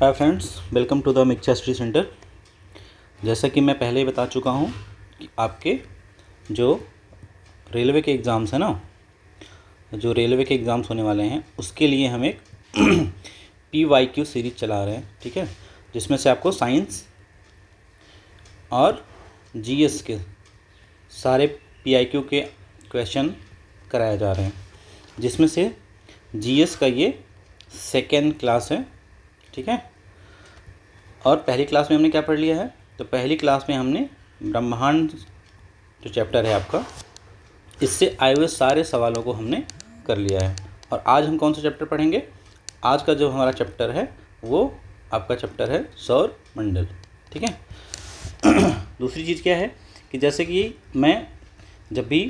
Hi friends, welcome to the mixture study centre. जैसा कि मैं पहले ही बता चुका हूँ कि आपके जो रेलवे के एग्ज़ाम्स हैं ना, जो रेलवे के एग्ज़ाम्स होने वाले हैं उसके लिए हम एक PYQ सीरीज चला रहे हैं, ठीक है, जिसमें से आपको साइंस और GS के सारे PIQ के क्वेश्चन कराए जा रहे हैं, जिसमें से GS का ये सेकेंड क्लास है, ठीक है। और पहली क्लास में हमने क्या पढ़ लिया है, तो पहली क्लास में हमने ब्रह्मांड जो चैप्टर है आपका, इससे आए हुए सारे सवालों को हमने कर लिया है। और आज हम कौन सा चैप्टर पढ़ेंगे? आज का जो हमारा चैप्टर है वो आपका चैप्टर है सौर मंडल, ठीक है। दूसरी चीज़ क्या है कि जैसे कि मैं जब भी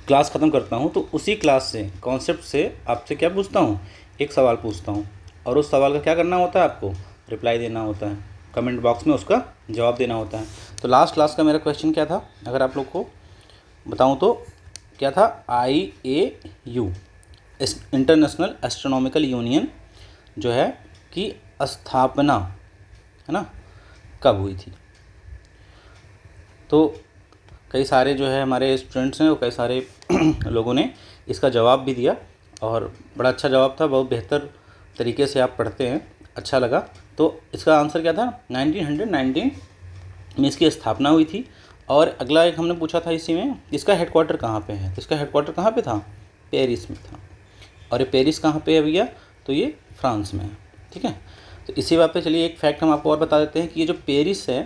क्लास ख़त्म करता हूँ तो उसी क्लास से कॉन्सेप्ट से आपसे क्या पूछता हूँ, एक सवाल पूछता हूँ और उस सवाल का क्या करना होता है, आपको रिप्लाई देना होता है, कमेंट बॉक्स में उसका जवाब देना होता है। तो लास्ट क्लास का मेरा क्वेश्चन क्या था, अगर आप लोग को बताऊं तो क्या था, IAU इंटरनेशनल एस्ट्रोनॉमिकल यूनियन जो है कि स्थापना है ना कब हुई थी। तो कई सारे जो है हमारे स्टूडेंट्स हैं, वो कई सारे लोगों ने इसका जवाब भी दिया और बड़ा अच्छा जवाब था, बहुत बेहतर तरीके से आप पढ़ते हैं, अच्छा लगा। तो इसका आंसर क्या था, 1919 में इसकी स्थापना हुई थी। और अगला एक हमने पूछा था इसी में, इसका हेडक्वार्टर कहाँ पे है, तो इसका हेडक्वार्टर कहाँ पे था, पेरिस में था। और ये पेरिस कहाँ पे है भैया, तो ये फ्रांस में है, ठीक है। तो इसी बात पे चलिए एक फैक्ट हम आपको और बता देते हैं कि ये जो पेरिस है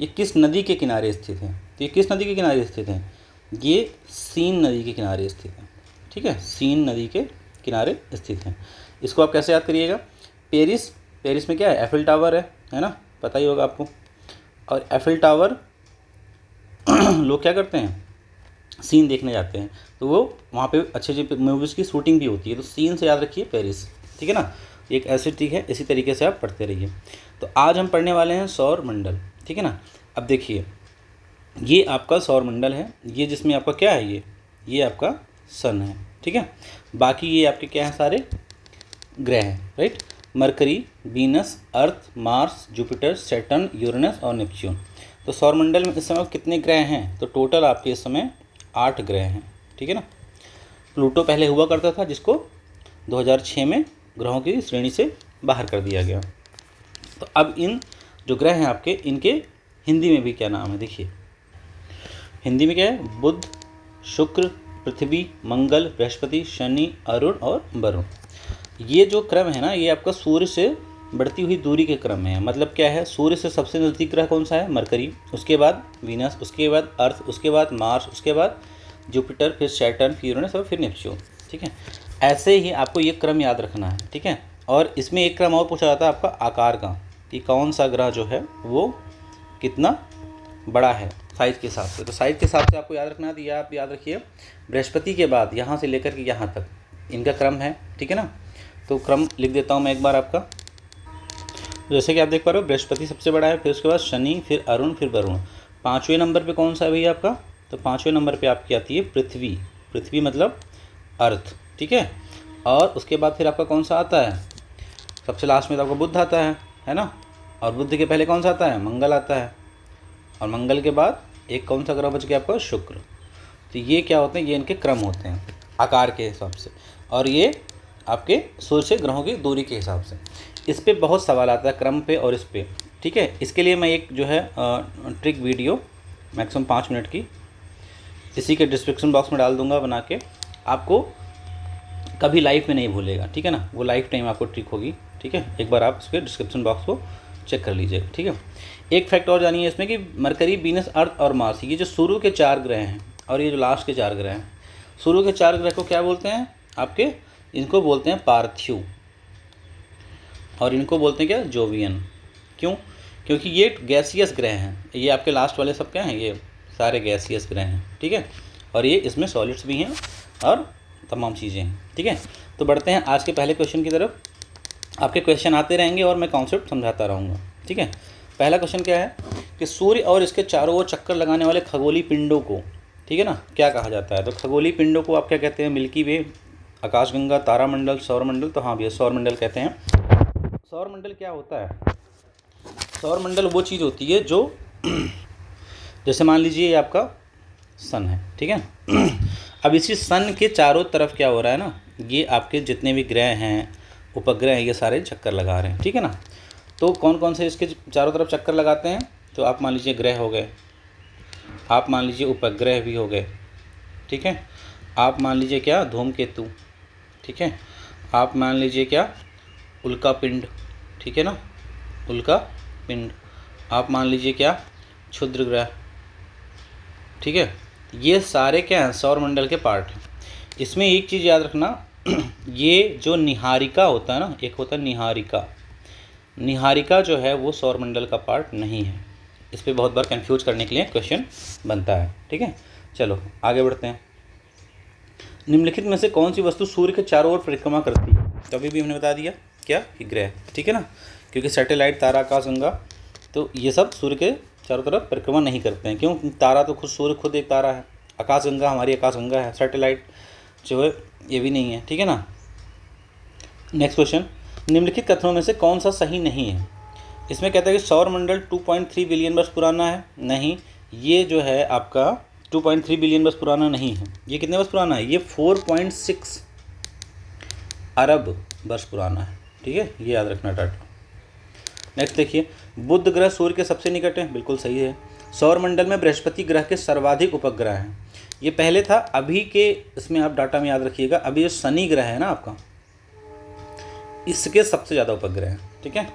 ये किस नदी के किनारे स्थित है। तो ये किस नदी के किनारे स्थित है, ये सीन नदी के किनारे स्थित है, ठीक है, सीन नदी के किनारे स्थित है। इसको आप कैसे याद करिएगा, पेरिस में क्या है, एफिल टावर है ना, पता ही होगा आपको। और एफिल टावर लोग क्या करते हैं, सीन देखने जाते हैं, तो वो वहाँ पे अच्छे अच्छे मूवीज़ की शूटिंग भी होती है। तो सीन से याद रखिए पेरिस, ठीक है ना, एक ऐसी ठीक है, इसी तरीके से आप पढ़ते रहिए। तो आज हम पढ़ने वाले हैं सौर मंडल, ठीक है ना। अब देखिए ये आपका सौर मंडल है, ये जिसमें आपका क्या है, ये आपका सन है, ठीक है। बाकी ये आपके क्या हैं, सारे ग्रह हैं, राइट, मरकरी, वीनस, अर्थ, मार्स, जुपिटर, सैटर्न, यूरेनस और नेपच्यून। तो सौरमंडल में इस समय कितने ग्रह हैं, तो टोटल आपके इस समय 8 ग्रह हैं, ठीक है ना। प्लूटो पहले हुआ करता था, जिसको 2006 में ग्रहों की श्रेणी से बाहर कर दिया गया। तो अब इन जो ग्रह हैं आपके, इनके हिंदी में भी क्या नाम है, देखिए हिंदी में क्या है, बुध, शुक्र, पृथ्वी, मंगल, बृहस्पति, शनि, अरुण और वरुण। ये जो क्रम है ना, ये आपका सूर्य से बढ़ती हुई दूरी के क्रम में है। मतलब क्या है, सूर्य से सबसे नज़दीक ग्रह कौन सा है, मरकरी, उसके बाद वीनस, उसके बाद अर्थ, उसके बाद मार्स, उसके बाद जुपिटर, फिर सैटर्न, फिर यूरेनस और फिर नेपच्यून, ठीक है। ऐसे ही आपको ये क्रम याद रखना है, ठीक है। और इसमें एक क्रम और पूछा जाता है आपका आकार का, कि कौन सा ग्रह जो है वो कितना बड़ा है साइज़ के हिसाब से। तो साइज़ के हिसाब से आपको याद रखना है, तो यह आप याद रखिए, बृहस्पति के बाद यहाँ से लेकर के यहाँ तक इनका क्रम है, ठीक है ना। तो क्रम लिख देता हूँ मैं एक बार आपका, जैसे कि आप देख पा रहे हो, बृहस्पति सबसे बड़ा है, फिर उसके बाद शनि, फिर अरुण, फिर वरुण। 5वें नंबर पे कौन सा है भैया आपका, तो 5वें नंबर पे आपकी आती है पृथ्वी। पृथ्वी मतलब अर्थ, ठीक है। और उसके बाद फिर आपका कौन सा आता है, सबसे लास्ट में तो आपका बुध आता है ना। और बुध के पहले कौन सा आता है, मंगल आता है। और मंगल के बाद एक कौन सा ग्रह बच गया आपका, शुक्र। तो ये क्या होते हैं, ये इनके क्रम होते हैं आकार के हिसाब से, और ये आपके सूर्य से ग्रहों की दूरी के हिसाब से। इस पे बहुत सवाल आता है क्रम पे और इस पे, ठीक है। इसके लिए मैं एक जो है ट्रिक वीडियो मैक्सिमम 5 मिनट की इसी के डिस्क्रिप्शन बॉक्स में डाल दूंगा बना के, आपको कभी लाइफ में नहीं भूलेगा, ठीक है ना, वो लाइफ टाइम आपको ट्रिक होगी, ठीक है। एक बार आप उसके डिस्क्रिप्शन बॉक्स को चेक कर लीजिएगा, ठीक है। एक फैक्ट और जानिए इसमें कि मरकरी, वीनस, अर्थ और मार्स, ये जो शुरू के 4 ग्रह हैं और ये जो लास्ट के 4 ग्रह हैं, शुरू के 4 ग्रह को क्या बोलते हैं आपके, इनको बोलते हैं पार्थिव, और इनको बोलते हैं क्या, जोवियन। क्यों, क्योंकि ये गैसियस ग्रह हैं। ये आपके लास्ट वाले सब क्या हैं, ये सारे गैसियस ग्रह हैं, ठीक है। और ये इसमें सॉलिड्स भी हैं और तमाम चीज़ें हैं, ठीक है। तो बढ़ते हैं आज के पहले क्वेश्चन की तरफ। आपके क्वेश्चन आते रहेंगे और मैं कॉन्सेप्ट समझाता रहूँगा, ठीक है। पहला क्वेश्चन क्या है कि सूर्य और इसके चारों ओर चक्कर लगाने वाले खगोलीय पिंडों को, ठीक है ना, क्या कहा जाता है। तो खगोलीय पिंडों को आप क्या कहते हैं, मिल्की वे, आकाशगंगा, तारामंडल, सौरमंडल। तो हाँ भैया सौरमंडल कहते हैं। सौरमंडल क्या होता है? सौरमंडल वो चीज़ होती है जो जैसे मान लीजिए ये आपका सन है, ठीक है। अब इसी सन के चारों तरफ क्या हो रहा है ना, ये आपके जितने भी ग्रह हैं, उपग्रह हैं, ये सारे चक्कर लगा रहे हैं, ठीक है ना। तो कौन कौन से इसके चारों तरफ चक्कर लगाते हैं? तो आप मान लीजिए ग्रह हो गए, आप मान लीजिए उपग्रह भी हो गए, ठीक है। आप मान लीजिए क्या, धूमकेतु, ठीक है। आप मान लीजिए क्या, उल्का पिंड, ठीक है ना, उल्का पिंड। आप मान लीजिए क्या, क्षुद्र ग्रह, ठीक है। ये सारे क्या हैं, सौरमंडल के पार्ट हैं। इसमें एक चीज़ याद रखना, ये जो निहारिका होता है ना, एक होता है निहारिका, निहारिका जो है वो सौरमंडल का पार्ट नहीं है। इस पर बहुत बार कंफ्यूज करने के लिए क्वेश्चन बनता है, ठीक है। चलो आगे बढ़ते हैं। निम्नलिखित में से कौन सी वस्तु सूर्य के चारों ओर परिक्रमा करती है? तो अभी भी हमने बता दिया क्या, कि ग्रह, ठीक है ना, क्योंकि सैटेलाइट, तारा, आकाशगंगा, तो ये सब सूर्य के चारों तरफ परिक्रमा नहीं करते हैं। क्यों? तारा तो खुद, सूर्य खुद एक तारा है, आकाशगंगा हमारी आकाशगंगा है, सैटेलाइट जो है ये भी नहीं है, ठीक है ना। नेक्स्ट क्वेश्चन, निम्नलिखित कथनों में से कौन सा सही नहीं है? इसमें कहता है कि सौरमंडल 2.3 बिलियन वर्ष पुराना है। नहीं, ये जो है आपका 2.3 बिलियन वर्ष पुराना नहीं है। ये कितने वर्ष पुराना है? ये 4.6 अरब वर्ष पुराना है, ठीक है, ये याद रखना डाटा। नेक्स्ट देखिए, बुध ग्रह सूर्य के सबसे निकट है, बिल्कुल सही है। सौरमंडल में बृहस्पति ग्रह के सर्वाधिक उपग्रह हैं। ये पहले था, अभी के इसमें आप डाटा में याद रखिएगा, अभी जो शनि ग्रह है ना आपका, इसके सबसे ज़्यादा उपग्रह हैं, ठीक है।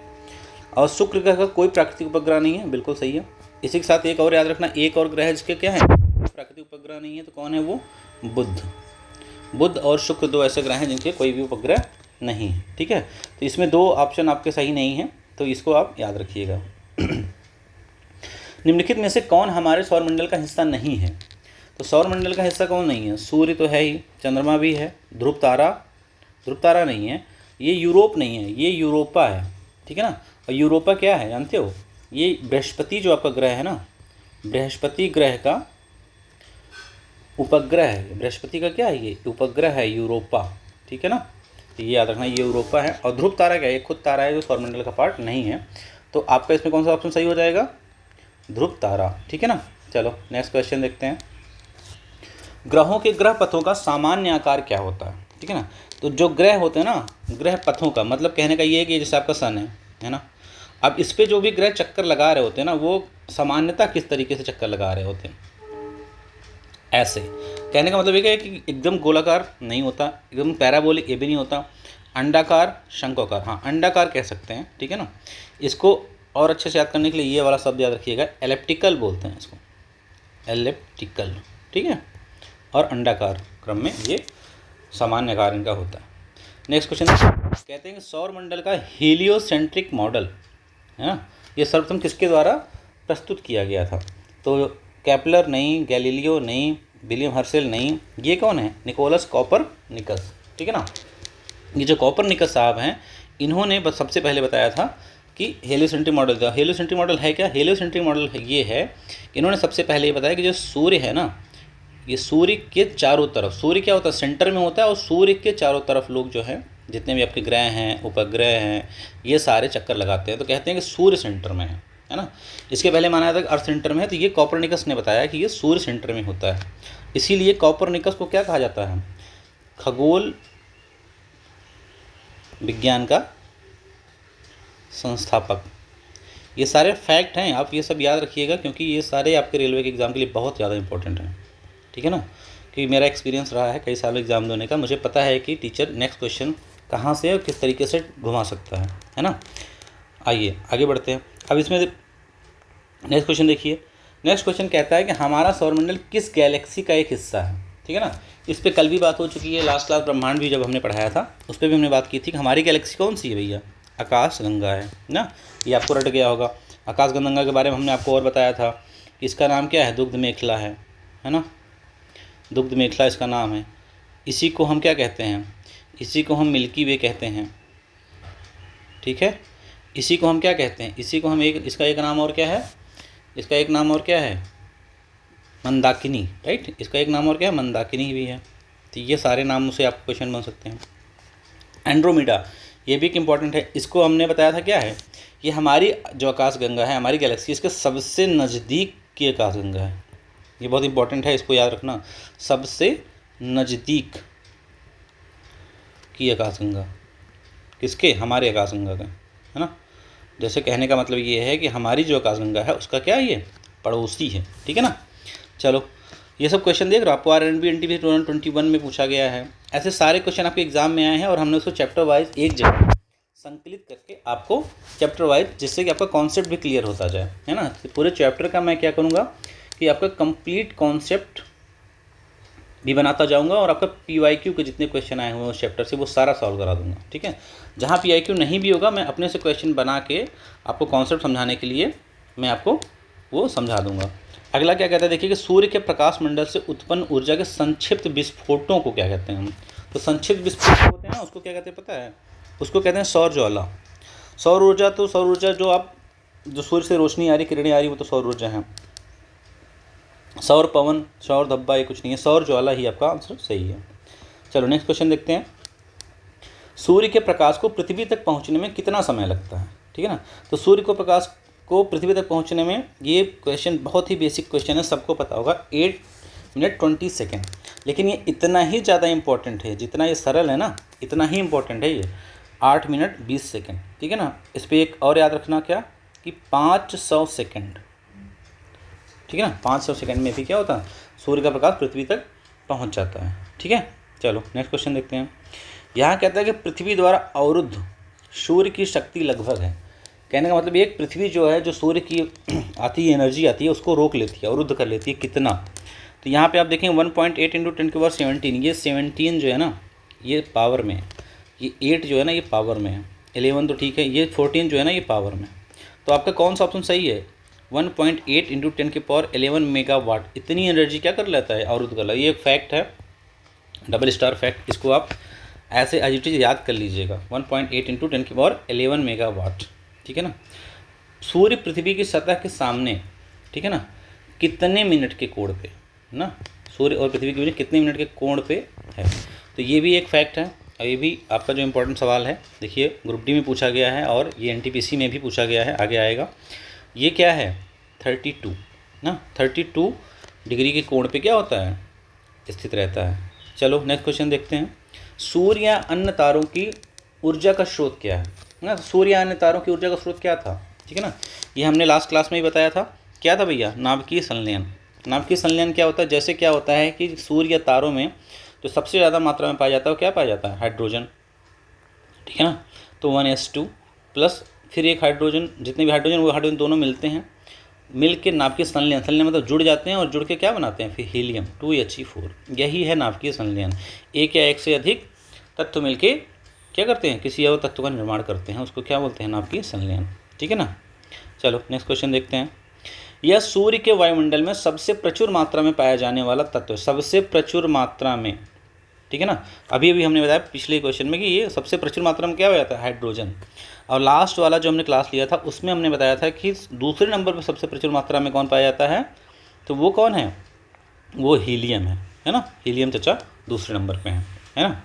और शुक्र ग्रह का कोई प्राकृतिक उपग्रह नहीं है, बिल्कुल सही है। इसी के साथ एक और याद रखना, एक और ग्रह जिसके क्या है, प्राकृतिक उपग्रह नहीं है, तो कौन है वो? बुध। बुध और शुक्र दो ऐसे ग्रह हैं जिनके कोई भी उपग्रह नहीं है, ठीक है। तो इसमें दो ऑप्शन आपके सही नहीं हैं, तो इसको आप याद रखिएगा। निम्नलिखित में से कौन हमारे सौरमंडल का हिस्सा नहीं है? तो सौरमंडल का हिस्सा कौन नहीं है? सूर्य तो है ही, चंद्रमा भी है, ध्रुव तारा नहीं है, ये यूरोप नहीं है, ये यूरोपा है, ठीक है ना। और यूरोपा क्या है जानते हो? ये बृहस्पति जो आपका ग्रह है ना, बृहस्पति ग्रह का उपग्रह है। बृहस्पति का क्या है? ये उपग्रह है यूरोपा, ठीक है ना। तो ये याद रखना, ये यूरोपा है। और ध्रुव तारा क्या है? ये खुद तारा है जो सौरमंडल का पार्ट नहीं है। तो आपका इसमें कौन सा ऑप्शन सही हो जाएगा? ध्रुव तारा, ठीक है ना। चलो नेक्स्ट क्वेश्चन देखते हैं। ग्रहों के ग्रह पथों का सामान्य आकार क्या होता है? ठीक है ना। तो जो ग्रह होते हैं ना, ग्रह पथों का मतलब कहने का ये है कि जैसे आपका सन है ना, अब इस पे जो भी ग्रह चक्कर लगा रहे होते हैं ना, वो सामान्यतः किस तरीके से चक्कर लगा रहे होते हैं? ऐसे कहने का मतलब ये है कि एकदम गोलाकार नहीं होता, एकदम पैराबोलिक ये भी नहीं होता, अंडाकार, शंक्वाकार, हाँ अंडाकार कह सकते हैं, ठीक है ना। इसको और अच्छे से याद करने के लिए ये वाला शब्द याद रखिएगा, एलिप्टिकल बोलते हैं इसको, एलिप्टिकल, ठीक है। और अंडाकार क्रम में ये सामान्य आकार इनका होता है। नेक्स्ट क्वेश्चन कहते हैं कि सौरमंडल का हीलियोसेंट्रिक मॉडल है ना, ये सर्वप्रथम किसके द्वारा प्रस्तुत किया गया था? तो केपलर नहीं, गैलीलियो नहीं, विलियम हर्शेल नहीं, ये कौन है? निकोलस कोपरनिकस, ठीक है ना। ये जो कोपरनिकस साहब हैं, इन्होंने बस सबसे पहले बताया था कि हेलियोसेंट्रिक मॉडल था। हेलियोसेंट्रिक मॉडल है क्या? हेलियोसेंट्रिक मॉडल ये है कि इन्होंने सबसे पहले ये बताया कि जो सूर्य है ना, ये सूर्य के चारों तरफ, सूर्य क्या होता है? सेंटर में होता है, और सूर्य के चारों तरफ लोग जो हैं, जितने भी आपके ग्रह हैं, उपग्रह हैं, ये सारे चक्कर लगाते हैं। तो कहते हैं कि सूर्य सेंटर में है ना। इसके पहले माना जाता है कि अर्थ सेंटर में है, तो ये कोपरनिकस ने बताया कि ये सूर्य सेंटर में होता है। इसीलिए कोपरनिकस को क्या कहा जाता है? खगोल विज्ञान का संस्थापक। ये सारे फैक्ट हैं, आप ये सब याद रखिएगा, क्योंकि ये सारे आपके रेलवे के एग्ज़ाम के लिए बहुत ज़्यादा इंपॉर्टेंट हैं, ठीक है ना। क्योंकि मेरा एक्सपीरियंस रहा है कई साल एग्ज़ाम देने का, मुझे पता है कि टीचर नेक्स्ट क्वेश्चन कहाँ से और किस तरीके से घुमा सकता है ना। आइए आगे बढ़ते हैं। अब इसमें नेक्स्ट क्वेश्चन देखिए। नेक्स्ट क्वेश्चन कहता है कि हमारा सौरमंडल किस गैलेक्सी का एक हिस्सा है? ठीक है ना। इस पर कल भी बात हो चुकी है, लास्ट क्लास ब्रह्मांड भी जब हमने पढ़ाया था उस पर भी हमने बात की थी कि हमारी गैलेक्सी कौन सी है भैया? आकाशगंगा है ना। ये आपको रट गया होगा। आकाशगंगा के बारे में हमने आपको और बताया था कि इसका नाम क्या है? दुग्ध मेखला है ना। दुग्ध मेखला इसका नाम है। इसी को हम क्या कहते हैं? इसी को हम मिल्की वे कहते हैं, ठीक है। इसी को हम क्या कहते हैं? इसी को हम इसका एक नाम और क्या है? इसका एक नाम और क्या है? मंदाकिनी, राइट। इसका एक नाम और क्या है? मंदाकिनी भी है। तो ये सारे नामों से आपको क्वेश्चन बन सकते हैं। एंड्रोमेडा, ये भी एक इम्पॉर्टेंट है। इसको हमने बताया था क्या है, ये हमारी जो आकाशगंगा है, हमारी गैलेक्सी, इसके सबसे नज़दीक की आकाशगंगा है। ये बहुत इंपॉर्टेंट है, इसको याद रखना, सबसे नज़दीक की आकाशगंगा किसके, हमारे आकाशगंगा का, है ना। जैसे कहने का मतलब ये है कि हमारी जो आकाशगंगा है उसका क्या है, ये पड़ोसी है, ठीक है ना। चलो ये सब क्वेश्चन देख रहे हो, आपको RNB NTPC 2021 में पूछा गया है। ऐसे सारे क्वेश्चन आपके एग्जाम में आए हैं और हमने उसको चैप्टर वाइज एक जगह संकलित करके आपको चैप्टर वाइज, जिससे कि आपका कॉन्सेप्ट भी क्लियर होता जाए, है ना। तो पूरे चैप्टर का मैं क्या करूँगा कि आपका कंप्लीट कॉन्सेप्ट भी बनाता जाऊंगा और आपका PYQ के जितने क्वेश्चन आए हुए हैं उस चैप्टर से वो सारा सॉल्व करा दूंगा, ठीक है। जहाँ PYQ नहीं भी होगा मैं अपने से क्वेश्चन बना के आपको कॉन्सेप्ट समझाने के लिए मैं आपको वो समझा दूंगा। अगला क्या कहता है, देखिए कि सूर्य के प्रकाश मंडल से उत्पन्न ऊर्जा के संक्षिप्त विस्फोटों को क्या कहते हैं हम। तो संक्षिप्त विस्फोट होते हैं ना, उसको क्या कहते हैं पता है, उसको कहते हैं सौर ज्वाला। सौर ऊर्जा, तो सौर ऊर्जा जो सूर्य से रोशनी आ रही, किरणें आ रही, वो तो सौर ऊर्जा है। सौर पवन, सौर धब्बा ये कुछ नहीं है, सौर ज्वाला ही आपका आंसर सही है। चलो नेक्स्ट क्वेश्चन देखते हैं। सूर्य के प्रकाश को पृथ्वी तक पहुंचने में कितना समय लगता है, ठीक है ना। तो सूर्य को प्रकाश को पृथ्वी तक पहुंचने में, ये क्वेश्चन बहुत ही बेसिक क्वेश्चन है, सबको पता होगा, 8 मिनट 20 सेकेंड। लेकिन ये इतना ही ज़्यादा इंपॉर्टेंट है, जितना ये सरल है ना इतना ही इंपॉर्टेंट है ये, 8 मिनट 20 सेकेंड, ठीक है ना। इस पर एक और याद रखना क्या, कि 500 सेकेंड, ठीक है ना। 500 सेकेंड में भी क्या होता है, सूर्य का प्रकाश पृथ्वी तक पहुंच जाता है, ठीक है। चलो नेक्स्ट क्वेश्चन देखते हैं। यहाँ कहता है कि पृथ्वी द्वारा अवरुद्ध सूर्य की शक्ति लगभग है। कहने का मतलब एक पृथ्वी जो है, जो सूर्य की आती है एनर्जी आती है, उसको रोक लेती है, अवरुद्ध कर लेती है, कितना। तो यहाँ पे आप देखें 1.8 × 10⁻17, ये 17 जो है ना ये पावर में है, ये 8 जो है ना ये पावर में है, 11 तो ठीक है, ये 14 जो है ना ये पावर में। तो आपका कौन सा ऑप्शन सही है, 1.8 × 10⁻11 मेगावाट इतनी एनर्जी क्या कर लेता है, अवरुद्ध कर लेता है। ये एक फैक्ट है, डबल स्टार फैक्ट, इसको आप ऐसे एज इट इज याद कर लीजिएगा, 1.8 × 10⁻11 मेगावाट, ठीक है ना। सूर्य पृथ्वी की सतह के सामने, ठीक है ना, कितने मिनट के कोण पे ना, सूर्य और पृथ्वी के बीच कितने मिनट के कोण पे है। तो ये भी एक फैक्ट है, और ये भी आपका जो इम्पोर्टेंट सवाल है, देखिए ग्रुप डी में पूछा गया है और ये NTPC में भी पूछा गया है, आगे आएगा। ये क्या है, 32 ना, 32 डिग्री के कोण पे क्या होता है, स्थित रहता है। चलो नेक्स्ट क्वेश्चन देखते हैं। सूर्य या अन्य तारों की ऊर्जा का स्रोत क्या है ना। सूर्य या अन्य तारों की ऊर्जा का स्रोत क्या था, ठीक है ना। ये हमने लास्ट क्लास में ही बताया था, क्या था भैया, नाभिकीय संलयन। नाभिकीय संलयन क्या होता है, जैसे क्या होता है कि सूर्य या तारों में जो सबसे ज़्यादा मात्रा में पाया जाता है वो क्या पाया जाता है, हाइड्रोजन, ठीक है ना। तो 1s2 प्लस फिर एक हाइड्रोजन, जितने भी हाइड्रोजन वो हाइड्रोजन दोनों मिलते हैं, मिल के नाभिकीय संलयन, संलयन मतलब जुड़ जाते हैं और जुड़ के क्या बनाते हैं फिर हीलियम 2He4, यही है नाभिकीय संलयन। एक या एक से अधिक तत्व मिलके क्या करते हैं, किसी और तत्व का निर्माण करते हैं, उसको क्या बोलते हैं, नाभिकीय संलयन, ठीक है ना। चलो नेक्स्ट क्वेश्चन देखते हैं। यह सूर्य के वायुमंडल में सबसे प्रचुर मात्रा में पाया जाने वाला तत्व है, सबसे प्रचुर मात्रा में, ठीक है ना। अभी अभी हमने बताया पिछले क्वेश्चन में कि ये सबसे प्रचुर मात्रा में क्या हो जाता है, हाइड्रोजन। और लास्ट वाला जो हमने क्लास लिया था उसमें हमने बताया था कि दूसरे नंबर पर सबसे प्रचुर मात्रा में कौन पाया जाता है, तो वो कौन है, वो हीलियम है ना। हीलियम चचा दूसरे नंबर पे है ना।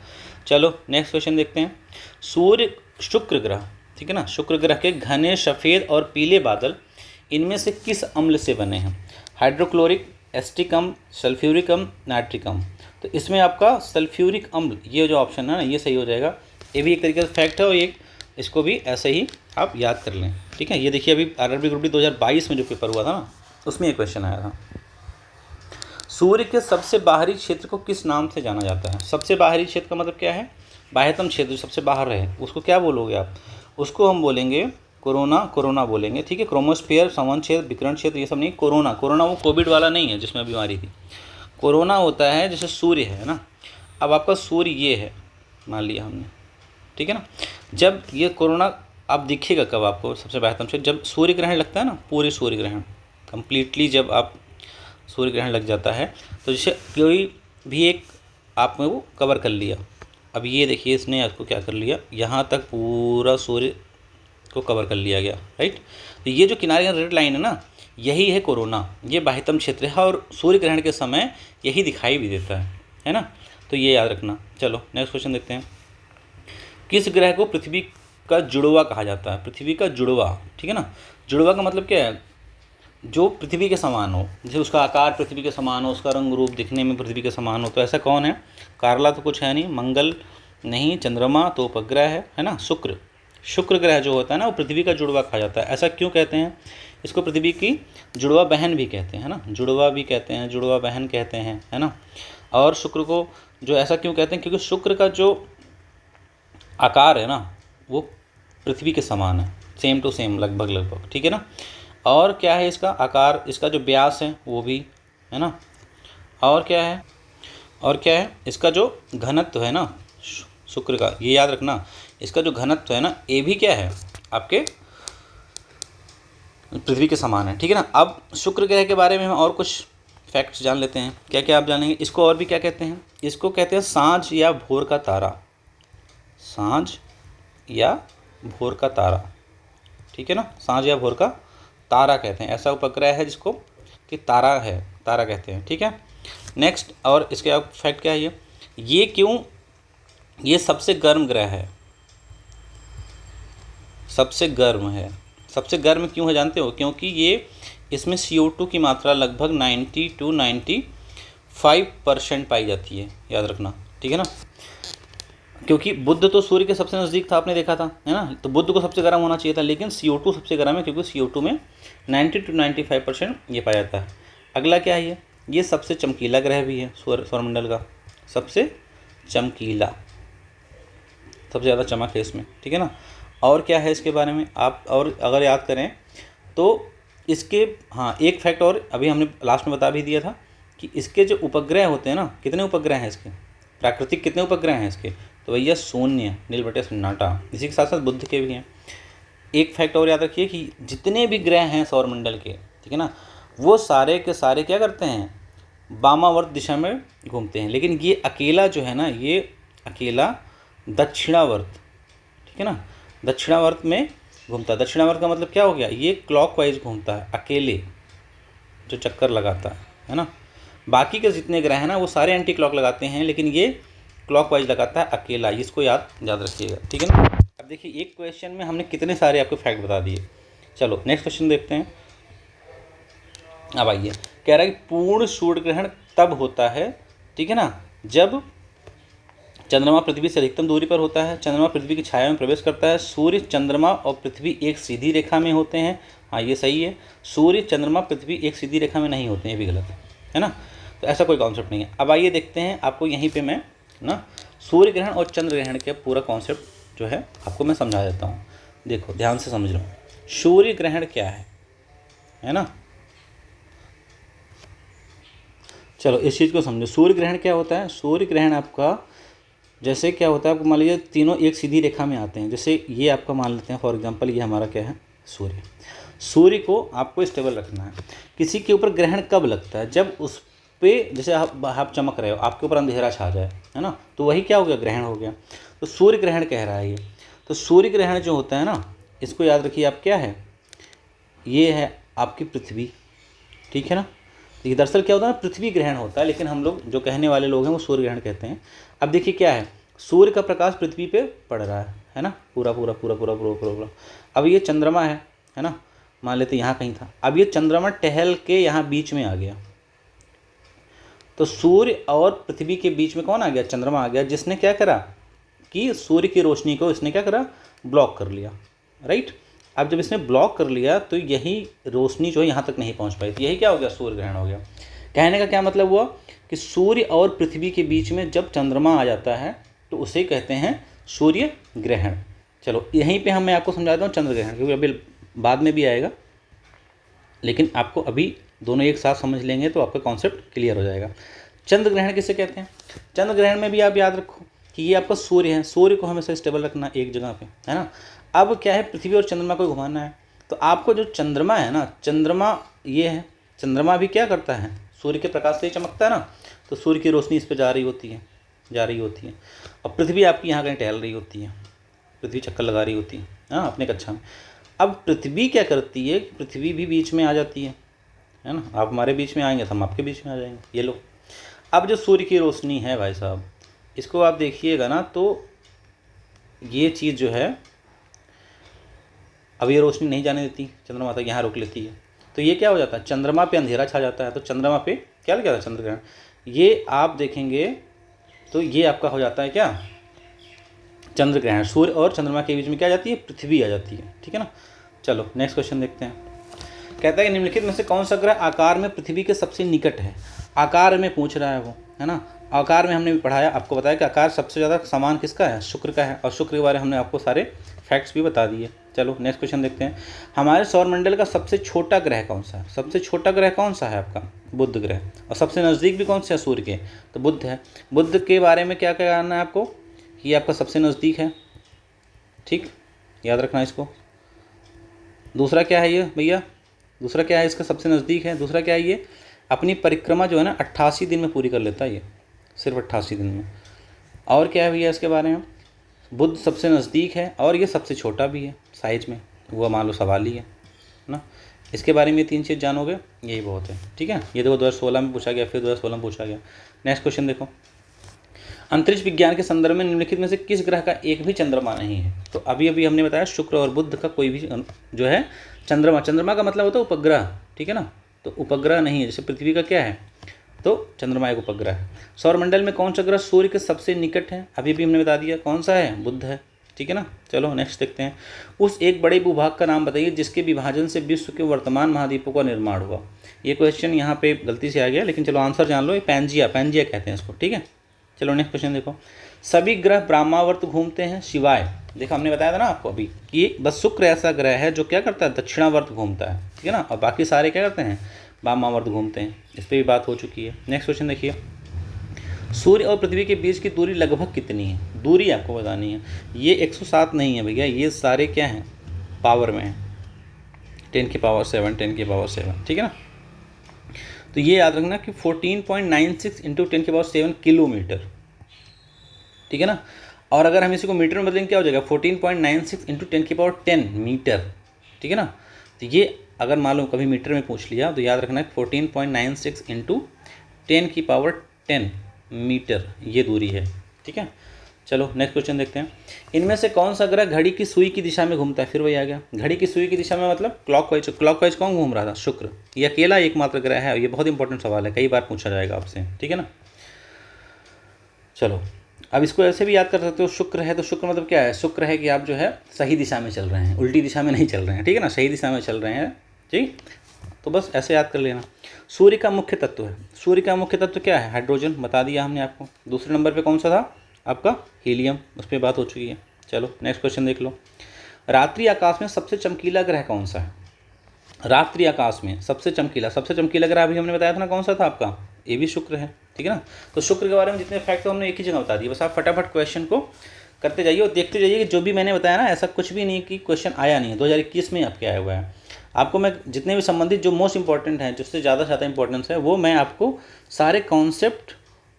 चलो नेक्स्ट क्वेश्चन देखते हैं। सूर्य, शुक्र ग्रह, ठीक है ना, शुक्र ग्रह के घने सफ़ेद और पीले बादल इनमें से किस अम्ल से बने हैं, हाइड्रोक्लोरिक, एसिटिक अम्ल, सल्फ्यूरिक अम्ल, नाइट्रिक अम्ल। तो इसमें आपका सल्फ्यूरिक अम्ल ये जो ऑप्शन है ना ये सही हो जाएगा। ये भी एक तरीके से फैक्ट है और एक इसको भी ऐसे ही आप याद कर लें, ठीक है। ये देखिए अभी RRB ग्रुप डी 2022 में जो पेपर हुआ था ना उसमें ये क्वेश्चन आया था। सूर्य के सबसे बाहरी क्षेत्र को किस नाम से जाना जाता है। सबसे बाहरी क्षेत्र का मतलब क्या है, बाह्यतम क्षेत्र, सबसे बाहर रहे, उसको क्या बोलोगे आप, उसको हम बोलेंगे कोरोना बोलेंगे, ठीक है। क्रोमोस्फीयर, संवहन क्षेत्र, विकिरण क्षेत्र, ये सब नहीं। कोरोना वो कोविड वाला नहीं है जिसमें बीमारी थी। कोरोना होता है जैसे सूर्य है ना, अब आपका सूर्य ये है मान लिया हमने, ठीक है ना। जब ये कोरोना आप दिखेगा कब आपको, सबसे बाह्यतम क्षेत्र जब सूर्य ग्रहण लगता है ना, पूरे सूर्य ग्रहण कम्प्लीटली जब आप सूर्य ग्रहण लग जाता है तो जैसे कोई भी एक आप में वो कवर कर लिया। अब ये देखिए इसने आपको क्या कर लिया, यहाँ तक पूरा सूर्य को कवर कर लिया गया, राइट। तो ये जो किनारे का रेड लाइन है ना यही है कोरोना, ये बाह्यतम क्षेत्र है और सूर्य ग्रहण के समय यही दिखाई भी देता है ना। तो ये याद रखना। चलो नेक्स्ट क्वेश्चन देखते हैं। किस ग्रह को पृथ्वी का जुड़वा कहा जाता है? पृथ्वी का जुड़वा, ठीक है ना। जुड़वा का मतलब क्या है? जो पृथ्वी के समान हो, जैसे उसका आकार पृथ्वी के समान हो, उसका रंग रूप दिखने में पृथ्वी के समान हो, तो ऐसा कौन है? कार्ला तो कुछ है नहीं, मंगल नहीं, चंद्रमा तो उपग्रह है ना। शुक्र ग्रह जो होता है ना वो पृथ्वी का जुड़वा कहा जाता है। ऐसा क्यों कहते हैं? इसको पृथ्वी की जुड़वा बहन भी कहते हैं, है ना। जुड़वा भी कहते हैं, जुड़वा बहन कहते हैं, है ना। और शुक्र को जो ऐसा क्यों कहते हैं? क्योंकि शुक्र का जो आकार है ना वो पृथ्वी के समान है, सेम टू सेम, लगभग, ठीक है ना। और क्या है इसका आकार, इसका जो व्यास है वो भी, है ना। और क्या है इसका जो घनत्व है ना शुक्र का, ये याद रखना, इसका जो घनत्व है ना ये भी क्या है? आपके पृथ्वी के समान है, ठीक है ना। अब शुक्र ग्रह के बारे में हम और कुछ फैक्ट्स जान लेते हैं। क्या क्या आप जानेंगे? इसको और भी क्या कहते हैं? इसको कहते हैं सांझ या भोर का तारा। सांझ या भोर का तारा, ठीक है ना। सांझ या भोर का तारा कहते हैं। ऐसा उपग्रह है जिसको कि तारा कहते हैं, ठीक है। नेक्स्ट, और इसके अब फैक्ट क्या है? ये क्यों ये सबसे गर्म ग्रह है? सबसे गर्म क्यों है जानते हो? क्योंकि ये इसमें CO2 की मात्रा लगभग 90 to 95% पाई जाती है, याद रखना, ठीक है ना। क्योंकि बुध तो सूर्य के सबसे नज़दीक था, आपने देखा था, है ना। तो बुध को सबसे गर्म होना चाहिए था, लेकिन CO2 सबसे गर्म है, क्योंकि CO2 में 90 to 95% ये पाया जाता है। अगला क्या है? ये सबसे चमकीला ग्रह भी है सौरमंडल का, सबसे चमकीला, सबसे ज़्यादा चमक है इसमें, ठीक है ना। और क्या है इसके बारे में आप और अगर याद करें तो इसके, हाँ, एक फैक्ट और अभी हमने लास्ट में बता भी दिया था कि इसके जो उपग्रह होते हैं ना, कितने उपग्रह हैं इसके, प्राकृतिक कितने उपग्रह हैं इसके? तो भैया शून्य, नील बटे सन्नाटा। इसी के साथ साथ बुध के भी हैं। एक फैक्ट और याद रखिए कि जितने भी ग्रह हैं सौरमंडल के, ठीक है ना, वो सारे के सारे क्या करते हैं? वामावर्त दिशा में घूमते हैं। लेकिन ये अकेला जो है ना, ये अकेला दक्षिणावर्त, ठीक है ना, दक्षिणावर्त में घूमता है। दक्षिणावर्त का मतलब क्या हो गया? ये क्लॉकवाइज घूमता है अकेले, जो चक्कर लगाता है ना। बाकी के जितने ग्रह हैं ना वो सारे एंटी क्लॉक लगाते हैं, लेकिन ये क्लॉकवाइज लगाता है अकेला। इसको याद रखिएगा, ठीक है ना। अब देखिए एक क्वेश्चन में हमने कितने सारे आपको फैक्ट बता दिए। चलो नेक्स्ट क्वेश्चन देखते हैं। अब आइए, कह रहा है कि पूर्ण सूर्य ग्रहण तब होता है, ठीक है ना, जब चंद्रमा पृथ्वी से अधिकतम दूरी पर होता है, चंद्रमा पृथ्वी की छाया में प्रवेश करता है, सूर्य, चंद्रमा और पृथ्वी एक सीधी रेखा में होते हैं। हाँ, ये सही है। सूर्य, चंद्रमा, पृथ्वी एक सीधी रेखा में नहीं होते हैं, ये भी गलत है ना। तो ऐसा कोई कॉन्सेप्ट नहीं है। अब आइए देखते हैं, आपको यहीं पे मैं ना सूर्य ग्रहण और चंद्र ग्रहण के पूरा कॉन्सेप्ट जो है आपको मैं समझा देता हूँ। देखो ध्यान से समझ लो, सूर्य ग्रहण क्या है ना। चलो इस चीज़ को समझो, सूर्य ग्रहण क्या होता है। सूर्य ग्रहण आपका जैसे क्या होता है, आपको मान लीजिए तीनों एक सीधी रेखा में आते हैं। जैसे ये आपका मान लेते हैं फॉर एग्जांपल, ये हमारा क्या है? सूर्य को आपको स्टेबल रखना है। किसी के ऊपर ग्रहण कब लगता है? जब उस पे जैसे आप चमक रहे हो, आपके ऊपर अंधेरा छा जाए, है ना, तो वही क्या हो गया? ग्रहण हो गया। तो सूर्य ग्रहण कह रहा है ये। तो सूर्य ग्रहण जो होता है ना, इसको याद रखिए आप, क्या है? ये है आपकी पृथ्वी, ठीक है ना। देखिए दरअसल क्या होता है, पृथ्वी ग्रहण होता है, लेकिन हम लोग जो कहने वाले लोग हैं वो सूर्य ग्रहण कहते हैं। अब देखिए क्या है, सूर्य का प्रकाश पृथ्वी पे पड़ रहा है ना, पूरा। अब ये चंद्रमा है ना, मान लेते यहाँ कहीं था। अब ये चंद्रमा टहल के यहाँ बीच में आ गया, तो सूर्य और पृथ्वी के बीच में कौन आ गया? चंद्रमा आ गया, जिसने क्या करा कि सूर्य की रोशनी को इसने क्या करा? ब्लॉक कर लिया, राइट। अब जब इसने ब्लॉक कर लिया तो यही रोशनी जो है यहाँ तक नहीं पहुँच पाई थी। यही क्या हो गया? सूर्य ग्रहण हो गया। कहने का क्या मतलब हुआ कि सूर्य और पृथ्वी के बीच में जब चंद्रमा आ जाता है तो उसे कहते हैं सूर्य ग्रहण। चलो यहीं पे मैं आपको समझा देता हूँ चंद्र ग्रहण, क्योंकि अभी बाद में भी आएगा, लेकिन आपको अभी दोनों एक साथ समझ लेंगे तो आपका कॉन्सेप्ट क्लियर हो जाएगा। चंद्र ग्रहण किसे कहते हैं? चंद्र ग्रहण में भी आप याद रखो कि ये आपका सूर्य है, सूर्य को हमेशा स्टेबल रखना एक जगह पे, है ना। अब क्या है, पृथ्वी और चंद्रमा को घुमाना है, तो आपको जो चंद्रमा है ना, चंद्रमा ये है, चंद्रमा भी क्या करता है? सूर्य के प्रकाश से ही चमकता है ना, तो सूर्य की रोशनी इस पर जा रही होती है और पृथ्वी आपकी यहाँ कहीं टहल रही होती है, पृथ्वी चक्कर लगा रही होती है, हाँ, अपने कक्षा में। अब पृथ्वी क्या करती है, पृथ्वी भी बीच में आ जाती है ना। आप हमारे बीच में आएंगे तो हम आपके बीच में आ जाएंगे, ये लो। अब जो सूर्य की रोशनी है भाई साहब, इसको आप देखिएगा ना, तो ये चीज़ जो है अब ये रोशनी नहीं जाने देती, चंद्रमा तक यहाँ रोक लेती है, तो ये क्या हो जाता है, चंद्रमा पे अंधेरा छा जाता है। तो चंद्रमा पे क्या लग जाता है, चंद्र ग्रहण। ये आप देखेंगे तो ये आपका हो जाता है क्या, चंद्र ग्रहण। सूर्य और चंद्रमा के बीच में क्या आ जाती है, पृथ्वी आ जाती है, ठीक है ना। चलो नेक्स्ट क्वेश्चन देखते हैं। कहता है कि निम्नलिखित में से कौन सा ग्रह आकार में पृथ्वी के सबसे निकट है। आकार में पूछ रहा है वो, है ना। आकार में हमने भी पढ़ाया, आपको बताया कि आकार सबसे ज़्यादा समान किसका है, शुक्र का है, और शुक्र के बारे में हमने आपको सारे फैक्ट्स भी बता दिए। चलो नेक्स्ट क्वेश्चन देखते हैं। हमारे सौरमंडल का सबसे छोटा ग्रह कौन सा है। सबसे छोटा ग्रह कौन सा है आपका, बुध ग्रह। और सबसे नज़दीक भी कौन सा है सूर्य के, तो बुध है। बुध के बारे में क्या क्या जानना है आपको, ये आपका सबसे नज़दीक है, ठीक, याद रखना इसको। दूसरा क्या है ये भैया, दूसरा क्या है इसका, सबसे नज़दीक है। दूसरा क्या है, ये अपनी परिक्रमा जो है ना 88 दिन में पूरी कर लेता है, ये सिर्फ 88 दिन में। और क्या है भैया इसके बारे में, बुध सबसे नज़दीक है और ये सबसे छोटा भी है साइज में, वो मान लो सवाल ही है ना। इसके बारे में 3 चीज़ जानोगे, यही बहुत है, ठीक है। ये देखो 2016 में पूछा गया, फिर 2016 में पूछा गया। नेक्स्ट क्वेश्चन देखो। अंतरिक्ष विज्ञान के संदर्भ में निम्नलिखित में से किस ग्रह का एक भी चंद्रमा नहीं है। तो अभी अभी हमने बताया शुक्र और बुध का कोई भी जो है चंद्रमा, चंद्रमा का मतलब होता है उपग्रह, ठीक है ना। तो उपग्रह नहीं है, जैसे पृथ्वी का क्या है, तो चंद्रमा एक उपग्रह है। सौरमंडल में कौन सा ग्रह सूर्य के सबसे निकट है, अभी भी हमने बता दिया कौन सा है, बुध है, ठीक है ना। चलो नेक्स्ट देखते हैं। उस एक बड़े भूभाग का नाम बताइए जिसके विभाजन से विश्व के वर्तमान महाद्वीपों का निर्माण हुआ। ये क्वेश्चन यहाँ पे गलती से आ गया, लेकिन चलो आंसर जान लो, ये पैंजिया, पैंजिया कहते हैं इसको, ठीक है। चलो नेक्स्ट क्वेश्चन देखो। सभी ग्रह ब्रह्मावर्त घूमते हैं सिवाय, देखो हमने बताया था ना आपको अभी कि बस शुक्र ऐसा ग्रह है जो क्या करता है, दक्षिणावर्त घूमता है, ठीक है ना। और बाकी सारे क्या करते हैं, वामावर्त घूमते हैं। इस पर भी बात हो चुकी है। नेक्स्ट क्वेश्चन देखिए। सूर्य और पृथ्वी के बीच की दूरी लगभग कितनी है, दूरी आपको बतानी है। ये 107 नहीं है भैया, ये सारे क्या हैं, पावर में है, 10 की पावर 7, 10 की पावर 7, ठीक है ना। तो ये याद रखना कि 14.96 इंटू 10 की पावर 7 किलोमीटर, ठीक है ना। और अगर हम इसी को मीटर में बदलेंगे क्या हो जाएगा, 14.96 इंटू 10 की पावर 10 मीटर, ठीक है ना। तो ये अगर मालूम कभी मीटर में पूछ लिया तो याद रखना है 14.96 इंटू 10 की पावर 10 मीटर ये दूरी है, ठीक है। चलो नेक्स्ट क्वेश्चन देखते हैं। इनमें से कौन सा ग्रह घड़ी की सुई की दिशा में घूमता है, फिर वही आ गया, घड़ी की सुई की दिशा में मतलब क्लॉकवाइज। क्लॉकवाइज कौन घूम रहा था, शुक्र। ये अकेला एकमात्र ग्रह है, ये बहुत इंपॉर्टेंट सवाल है, कई बार पूछा जाएगा आपसे, ठीक है ना। चलो अब इसको ऐसे भी याद कर सकते हो, शुक्र है तो शुक्र मतलब क्या है, शुक्र है कि आप जो है सही दिशा में चल रहे हैं, उल्टी दिशा में नहीं चल रहे हैं, ठीक है ना, सही दिशा में चल रहे हैं, ठीक। तो बस ऐसे याद कर लेना। सूर्य का मुख्य तत्व है, सूर्य का मुख्य तत्व क्या है, हाइड्रोजन, बता दिया हमने आपको। दूसरे नंबर पे कौन सा था आपका, हीलियम, उस पर बात हो चुकी है। चलो नेक्स्ट क्वेश्चन देख लो। रात्रि आकाश में सबसे चमकीला ग्रह कौन सा है, रात्रि आकाश में सबसे चमकीला ग्रह अभी हमने बताया था ना, कौन सा था आपका, ये भी शुक्र है, ठीक है ना। तो शुक्र के बारे में जितने फैक्ट हमने एक ही जगह बता दिए, बस आप फटाफट क्वेश्चन को करते जाइए और देखते जाइए कि जो भी मैंने बताया ना, ऐसा कुछ भी नहीं कि क्वेश्चन आया नहीं है, 2021 में आपके आया हुआ है। आपको मैं जितने भी संबंधित जो मोस्ट इंपॉर्टेंट हैं, जिससे ज़्यादा इंपॉर्टेंस है, वो मैं आपको सारे कॉन्सेप्ट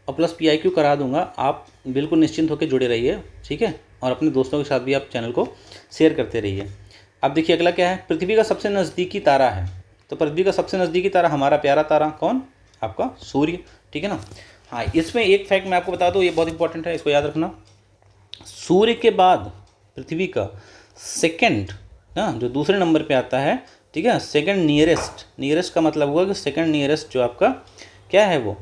और प्लस PIQ करा दूंगा। आप बिल्कुल निश्चिंत होकर जुड़े रहिए, ठीक है। और अपने दोस्तों के साथ भी आप चैनल को शेयर करते रहिए। अब देखिए अगला क्या है, पृथ्वी का सबसे नज़दीकी तारा है। तो पृथ्वी का सबसे नज़दीकी तारा हमारा प्यारा तारा कौन, आपका सूर्य, ठीक है ना। हाँ, इसमें एक फैक्ट मैं आपको बता दूँ, ये बहुत इंपॉर्टेंट है, इसको याद रखना। सूर्य के बाद पृथ्वी का सेकंड ना, जो दूसरे नंबर पे आता है, ठीक है, सेकंड नियरेस्ट का मतलब हुआ कि सेकंड नियरेस्ट जो आपका क्या है, वो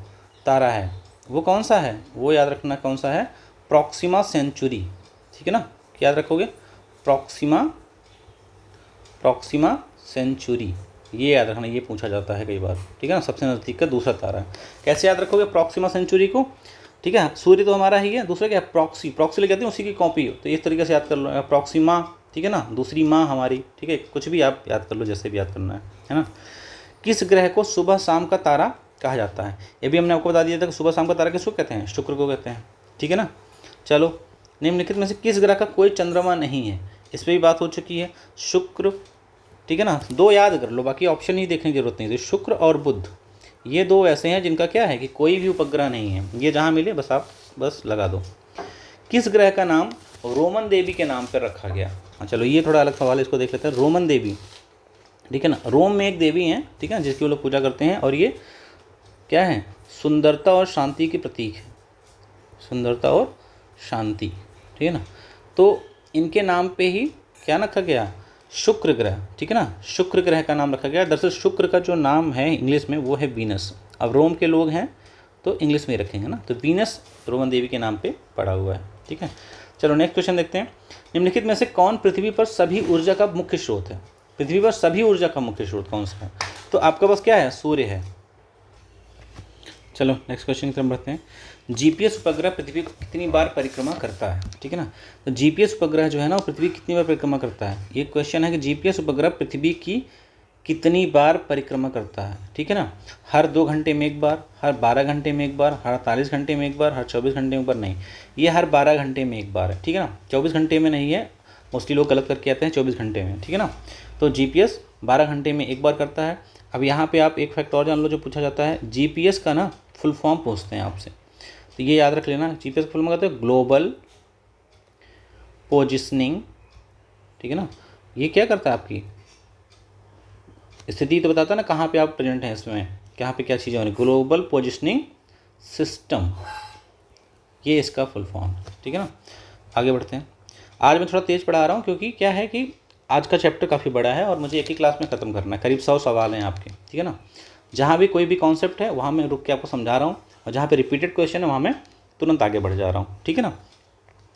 तारा है, वो कौन सा है, वो याद रखना कौन सा है, प्रॉक्सिमा सेंचुरी, ठीक है ना। याद रखोगे, प्रॉक्सिमा सेंचुरी, ये याद रखना, ये पूछा जाता है कई बार, ठीक है ना। सबसे नज़दीक का दूसरा तारा है, कैसे याद रखोगे प्रॉक्सिमा सेंचुरी को, ठीक है। सूर्य तो हमारा ही है, दूसरा क्या है, प्रॉक्सी लेके आते हैं, उसी की कॉपी हो, तो इस तरीके से याद कर लो, प्रॉक्सिमा, ठीक है ना, दूसरी माँ हमारी, ठीक है, कुछ भी आप याद कर लो, जैसे भी याद करना है ना। किस ग्रह को सुबह शाम का तारा कहा जाता है, ये भी हमने आपको बता दिया था कि सुबह शाम का तारा किसको कहते हैं, शुक्र को कहते हैं, ठीक है ना। चलो निम्नलिखित में से किस ग्रह का कोई चंद्रमा नहीं है, इस पर भी बात हो चुकी है, शुक्र, ठीक है ना। 2 याद कर लो, बाकी ऑप्शन ही देखने की जरूरत नहीं। तो शुक्र और बुध ये 2 ऐसे हैं जिनका क्या है कि कोई भी उपग्रह नहीं है, ये जहाँ मिले बस आप बस लगा दो। किस ग्रह का नाम रोमन देवी के नाम पर रखा गया, हाँ चलो ये थोड़ा अलग सवाल है, इसको देख लेते हैं। रोमन देवी, ठीक है ना, रोम में एक देवी हैं, ठीक है, जिसकी वो लोग पूजा करते हैं, और ये क्या है, सुंदरता और शांति के प्रतीक है, सुंदरता और शांति, ठीक है ना। तो इनके नाम पे ही क्या रखा गया, शुक्र ग्रह, ठीक है ना, शुक्र ग्रह का नाम रखा गया। दरअसल शुक्र का जो नाम है इंग्लिश में वो है वीनस। अब रोम के लोग हैं तो इंग्लिश में ही रखेंगे ना, तो वीनस रोमन देवी के नाम पे पड़ा हुआ है, ठीक है। चलो नेक्स्ट क्वेश्चन देखते हैं। निम्नलिखित में से कौन पृथ्वी पर सभी ऊर्जा का मुख्य स्रोत है? पृथ्वी पर सभी ऊर्जा का मुख्य स्रोत कौन सा है? तो आपका पास क्या है, सूर्य है। चलो नेक्स्ट क्वेश्चन की तरफ बढ़ते हैं। जीपीएस उपग्रह पृथ्वी को कितनी बार परिक्रमा करता है, ठीक है ना। तो जीपीएस उपग्रह जो है ना वो पृथ्वी कितनी बार परिक्रमा करता है, ये क्वेश्चन है कि जीपीएस उपग्रह पृथ्वी की कितनी बार परिक्रमा करता है, ठीक है ना। हर 2 घंटे में एक बार, हर 12 घंटे में एक बार, हर 48 घंटे में एक बार, हर 24 घंटे में एक बार, नहीं, ये हर 12 घंटे में एक बार है, ठीक है ना। 24 घंटे में नहीं है, मोस्टली लोग गलत करके आते हैं 24 घंटे में, ठीक है ना। तो जीपीएस 12 घंटे में एक बार करता है। अब यहाँ पे आप एक फैक्ट और जान लो जो पूछा जाता है, जीपीएस का ना फुल फॉर्म पूछते हैं आपसे, तो ये याद रख लेना। जीपीएस का फुल फॉर्म कहते हैं ग्लोबल पोजिशनिंग, ठीक है ना। ये क्या करता है, आपकी स्थिति तो बताता है ना कहाँ पे आप प्रेजेंट हैं, इसमें कहाँ पे क्या चीज़ें हो रही, ग्लोबल पोजिशनिंग सिस्टम, ये इसका फुल फॉर्म, ठीक है ना। आगे बढ़ते हैं। आज मैं थोड़ा तेज़ पढ़ा रहा हूँ क्योंकि क्या है कि आज का चैप्टर काफ़ी बड़ा है और मुझे एक ही क्लास में ख़त्म करना है। करीब 100 सवाल हैं आपके, ठीक है ना। जहाँ भी कोई भी कॉन्सेप्ट है वहाँ मैं रुक के आपको समझा रहा हूँ, और जहाँ पे रिपीटेड क्वेश्चन है वहाँ मैं तुरंत आगे बढ़ जा रहा हूँ, ठीक है ना।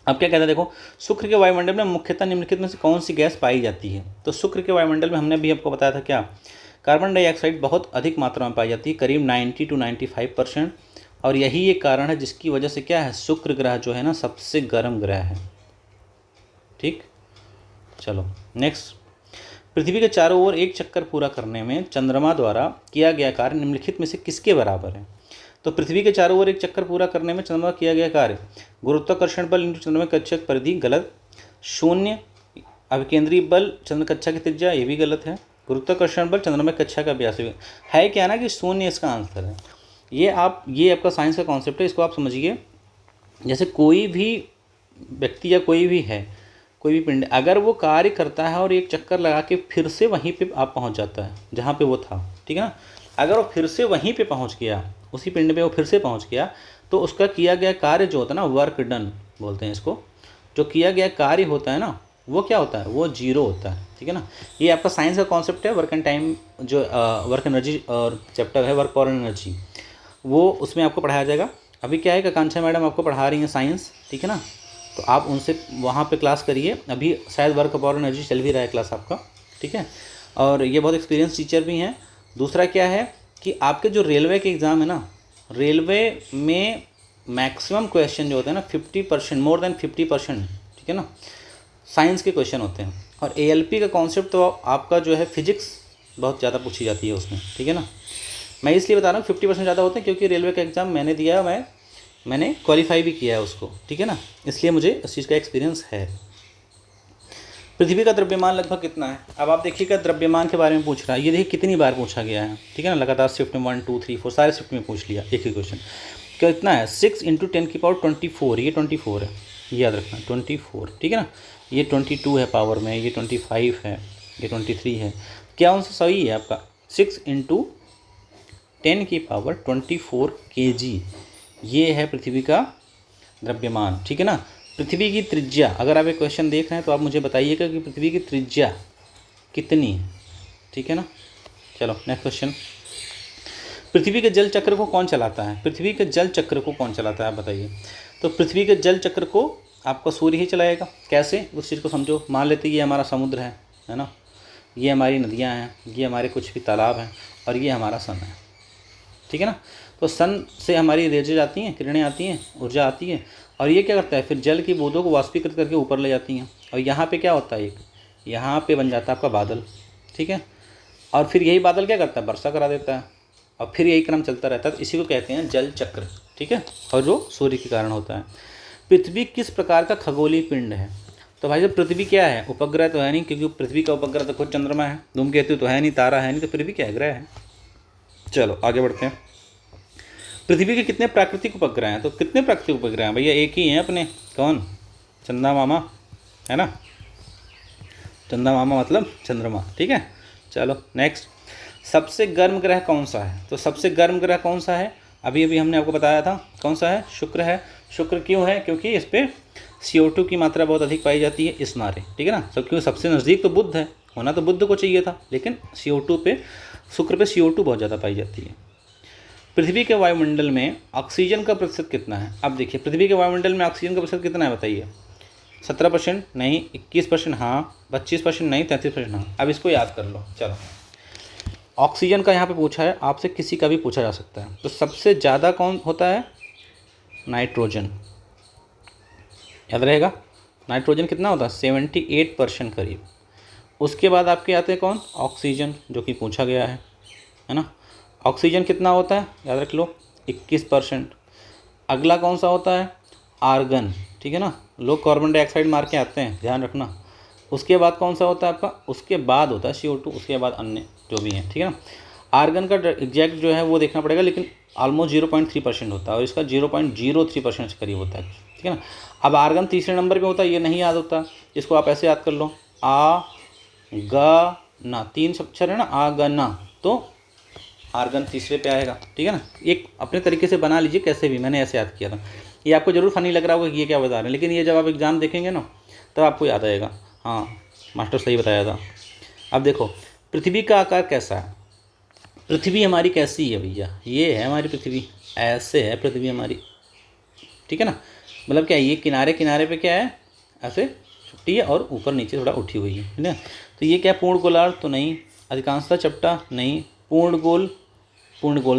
अब क्या कहता है, देखो, शुक्र के वायुमंडल में मुख्यतः निम्नलिखित में से कौन सी गैस पाई जाती है? तो शुक्र के वायुमंडल में हमने भी आपको बताया था क्या, कार्बन डाइऑक्साइड बहुत अधिक मात्रा में पाई जाती है, करीब 90 to 95%। और यही एक कारण है जिसकी वजह से क्या है, शुक्र ग्रह जो है ना सबसे गर्म ग्रह है, ठीक। चलो नेक्स्ट। पृथ्वी के चारों ओर एक चक्कर पूरा करने में चंद्रमा द्वारा किया गया कार्य निम्नलिखित में से किसके बराबर है? तो पृथ्वी के चारों ओर एक चक्कर पूरा करने में चंद्रमा किया गया कार्य, गुरुत्वाकर्षण बल इंटू चंद्रमा कक्षा की परिधि, गलत। शून्य अभिकेंद्रीय बल चंद्र कक्षा की त्रिज्या, ये भी गलत है। गुरुत्वाकर्षण बल चंद्रमा कक्षा का व्यास है क्या ना कि शून्य इसका आंसर है। ये आपका साइंस का कॉन्सेप्ट है, इसको आप समझिए। जैसे कोई भी व्यक्ति या कोई भी है, कोई भी पिंड अगर वो कार्य करता है और एक चक्कर लगा के फिर से वहीं पे आप पहुंच जाता है जहाँ पे वो था, ठीक है ना। अगर वो फिर से वहीं पे पहुंच गया, उसी पिंड पे वो फिर से पहुंच गया, तो उसका किया गया कार्य जो होता है ना, वर्क डन बोलते हैं इसको, जो किया गया कार्य होता है ना वो क्या होता है, वो 0 होता है, ठीक है ना। ये आपका साइंस का कॉन्सेप्ट है। वर्क एंड टाइम जो वर्क एनर्जी और चैप्टर है वर्क और एनर्जी, वो उसमें आपको पढ़ाया जाएगा। अभी क्या है कि आकांक्षा मैडम आपको पढ़ा रही हैं साइंस, ठीक है ना, तो आप उनसे वहाँ पे क्लास करिए। अभी शायद वर्क और एनर्जी चल भी रहा है क्लास आपका, ठीक है। और ये बहुत एक्सपीरियंस टीचर भी हैं। दूसरा क्या है कि आपके जो रेलवे के एग्ज़ाम है ना, रेलवे में मैक्सिमम क्वेश्चन जो होते हैं ना 50%, मोर देन 50%, ठीक है ना, साइंस के क्वेश्चन होते हैं। और ALP का कॉन्सेप्ट तो आपका जो है फिजिक्स बहुत ज़्यादा पूछी जाती है उसमें, ठीक है ना। मैं इसलिए बता रहा हूँ 50% ज़्यादा होते हैं क्योंकि रेलवे का एग्ज़ाम मैंने दिया, मैंने क्वालिफाई भी किया है उसको, ठीक है ना, इसलिए मुझे इस चीज़ का एक्सपीरियंस है। पृथ्वी का द्रव्यमान लगभग कितना है? अब आप देखिएगा द्रव्यमान के बारे में पूछ रहा है, ये देखिए कितनी बार पूछा गया है, ठीक है ना, लगातार शिफ्ट में 1 2 3 4 सारे शिफ्ट में पूछ लिया एक ही क्वेश्चन। कितना है? 6 × 10⁻²4, ये 24 है, याद रखना 24, ठीक है ना। ये 22 है पावर में, ये 25 है, ये 23 है। क्या उनसे सही है आपका? 6 × 10⁻24 kg, ये है पृथ्वी का द्रव्यमान, ठीक है ना। पृथ्वी की त्रिज्या, अगर आप एक क्वेश्चन देख रहे हैं तो आप मुझे बताइएगा कि पृथ्वी की त्रिज्या कितनी है, ठीक है ना। चलो नेक्स्ट क्वेश्चन। पृथ्वी के जल चक्र को कौन चलाता है? पृथ्वी के जल चक्र को कौन चलाता है बताइए। तो पृथ्वी के जल चक्र को आपका सूर्य ही चलाएगा। कैसे? उस चीज़ को समझो। मान लेते ये हमारा समुद्र है ना, ये हमारी नदियाँ हैं, ये हमारे कुछ भी तालाब हैं, और ये हमारा सन है, ठीक है ना। तो सन से हमारी रेजेज आती हैं, किरणें आती हैं, ऊर्जा आती है, और ये क्या करता है फिर जल की बूंदों को वाष्पीकृत करके ऊपर ले जाती हैं, और यहाँ पे क्या होता है, एक यहाँ पे बन जाता है आपका बादल, ठीक है। और फिर यही बादल क्या करता है, वर्षा करा देता है, और फिर यही क्रम चलता रहता है। तो इसी को कहते हैं जल चक्र, ठीक है, और जो सूर्य के कारण होता है। पृथ्वी किस प्रकार का खगोलीय पिंड है? तो भाई जब पृथ्वी क्या है, उपग्रह तो है नहीं, क्योंकि पृथ्वी का उपग्रह तो खुद चंद्रमा है, धूमकेतु तो है नहीं, तारा है नहीं, तो पृथ्वी क्या है, ग्रह है। चलो आगे बढ़ते हैं। पृथ्वी के कितने प्राकृतिक उपग्रह हैं? तो कितने प्राकृतिक उपग्रह हैं भैया? एक ही हैं अपने, कौन? चंदा मामा, है ना, चंदा मामा मतलब चंद्रमा, ठीक है। चलो नेक्स्ट। सबसे गर्म ग्रह कौन सा है? तो सबसे गर्म ग्रह कौन सा है? अभी हमने आपको बताया था, कौन सा है? शुक्र है। शुक्र क्यों है? क्योंकि इस पर CO2 की मात्रा बहुत अधिक पाई जाती है इस मारे, ठीक है ना, सब क्योंकि सबसे नज़दीक तो बुध है, होना तो बुध को चाहिए था, लेकिन CO2 पे, शुक्र पे CO2 बहुत ज़्यादा पाई जाती है। पृथ्वी के वायुमंडल में ऑक्सीजन का प्रतिशत कितना है? अब देखिए पृथ्वी के वायुमंडल में ऑक्सीजन का प्रतिशत कितना है बताइए? 17% नहीं, 21% हाँ, 25% नहीं, 33% हाँ। अब इसको याद कर लो। चलो, ऑक्सीजन का यहाँ पे पूछा है आपसे, किसी का भी पूछा जा सकता है। तो सबसे ज़्यादा कौन होता है? नाइट्रोजन, याद रहेगा। नाइट्रोजन कितना होता है? 78% करीब। उसके बाद आपके आते हैं कौन? ऑक्सीजन, जो कि पूछा गया है ना। ऑक्सीजन कितना होता है? याद रख लो, 21%। अगला कौन सा होता है? आर्गन, ठीक है ना। लोग कार्बन डाइऑक्साइड मार के आते हैं, ध्यान रखना। उसके बाद कौन सा होता है आपका? उसके बाद होता है CO2, उसके बाद अन्य जो भी हैं, ठीक है ना। आर्गन का एग्जैक्ट जो है वो देखना पड़ेगा, लेकिन ऑलमोस्ट 0.3% होता है, और इसका 0.03% से करीब होता है, ठीक है ना। अब आर्गन तीसरे नंबर पे होता है, ये नहीं याद होता, इसको आप ऐसे याद कर लो, आ ग ना, 3 अक्षर है ना, आ ग ना, तो आर्गन तीसरे पे आएगा, ठीक है ना। एक अपने तरीके से बना लीजिए कैसे भी, मैंने ऐसे याद किया था। ये आपको जरूर फनी लग रहा होगा कि ये क्या बता रहे हैं, लेकिन ये जब आप एग्ज़ाम देखेंगे ना तब आपको याद आएगा, हाँ मास्टर सही बताया था। अब देखो पृथ्वी का आकार कैसा है? पृथ्वी हमारी कैसी है भैया? ये है हमारी पृथ्वी, ऐसे है पृथ्वी हमारी, ठीक है ना। मतलब क्या, ये किनारे किनारे पे क्या है, ऐसे छुट्टी है, और ऊपर नीचे थोड़ा उठी हुई है ना। तो ये क्या पूर्ण गोलार्ध तो नहीं, अधिकांशतः चपटा नहीं, पूर्ण गोल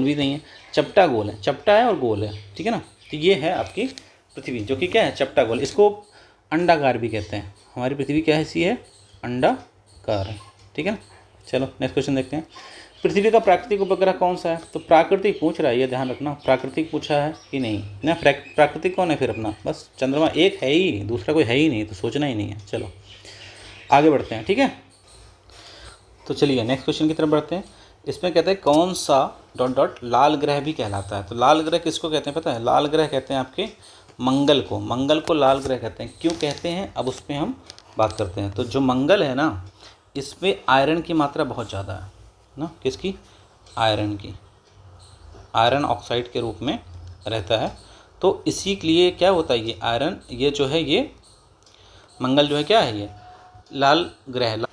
भी नहीं है, चपटा गोल है, चपटा है और गोल है, ठीक है ना। तो ये है आपकी पृथ्वी, जो कि क्या है, चपटा गोल। इसको अंडाकार भी कहते हैं। हमारी पृथ्वी क्या ऐसी है? अंडाकार है, ठीक है ना। चलो नेक्स्ट क्वेश्चन देखते हैं। पृथ्वी का प्राकृतिक उपग्रह कौन सा है? तो प्राकृतिक पूछ रहा है, ये ध्यान रखना, प्राकृतिक पूछा है कि नहीं ना। प्राकृतिक कौन है फिर अपना? बस चंद्रमा एक है ही, दूसरा कोई है ही नहीं, तो सोचना ही नहीं है। चलो आगे बढ़ते हैं, ठीक है। तो चलिए नेक्स्ट क्वेश्चन की तरफ बढ़ते हैं। इसमें कहते हैं कौन सा डॉट डॉट लाल ग्रह भी कहलाता है? तो लाल ग्रह किसको कहते हैं पता है? लाल ग्रह कहते हैं आपके मंगल को। मंगल को लाल ग्रह कहते हैं। क्यों कहते हैं अब उस पर हम बात करते हैं। तो जो मंगल है ना, इसमें आयरन की मात्रा बहुत ज़्यादा है ना। किसकी? आयरन की। आयरन ऑक्साइड के रूप में रहता है। तो इसी के लिए क्या होता है, ये आयरन, ये जो है, ये मंगल जो है क्या है, ये लाल ग्रह,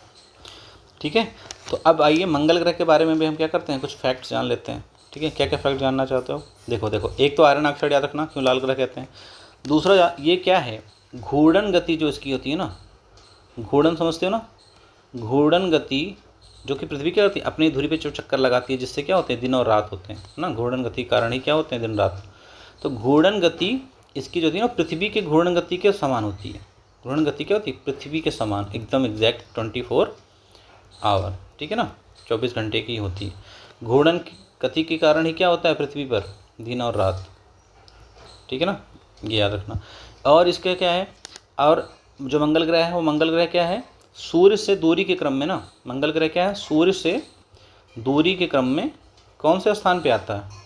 ठीक है। तो अब आइए मंगल ग्रह के बारे में भी हम क्या करते हैं, कुछ फैक्ट्स जान लेते हैं, ठीक है। क्या क्या फैक्ट जानना चाहते हो? देखो, एक तो आयरन ऑक्साइड याद रखना, क्यों लाल ग्रह कहते हैं। दूसरा ये क्या है, घूर्णन गति जो इसकी होती है ना, घूर्णन समझते हो ना, घूर्णन गति जो कि पृथ्वी क्या होती है, अपनी धुरी पे जो चक्कर लगाती है, जिससे क्या होते हैं, दिन और रात होते हैं ना। घूर्णन गति कारण ही क्या होते हैं, दिन रात। तो घूर्णन गति इसकी जो होती है ना, पृथ्वी के घूर्णन गति के समान होती है। घूर्णन गति क्या होती है? पृथ्वी के समान, एकदम एग्जैक्ट 24 आवर, ठीक है ना, 24 घंटे की होती है। घूर्णन गति के कारण ही क्या होता है पृथ्वी पर, दिन और रात, ठीक है ना, ये याद रखना। और इसके क्या है, और जो मंगल ग्रह है, वो मंगल ग्रह क्या है, सूर्य से दूरी के क्रम में ना, मंगल ग्रह क्या है, सूर्य से दूरी के क्रम में कौन से स्थान पे आता है?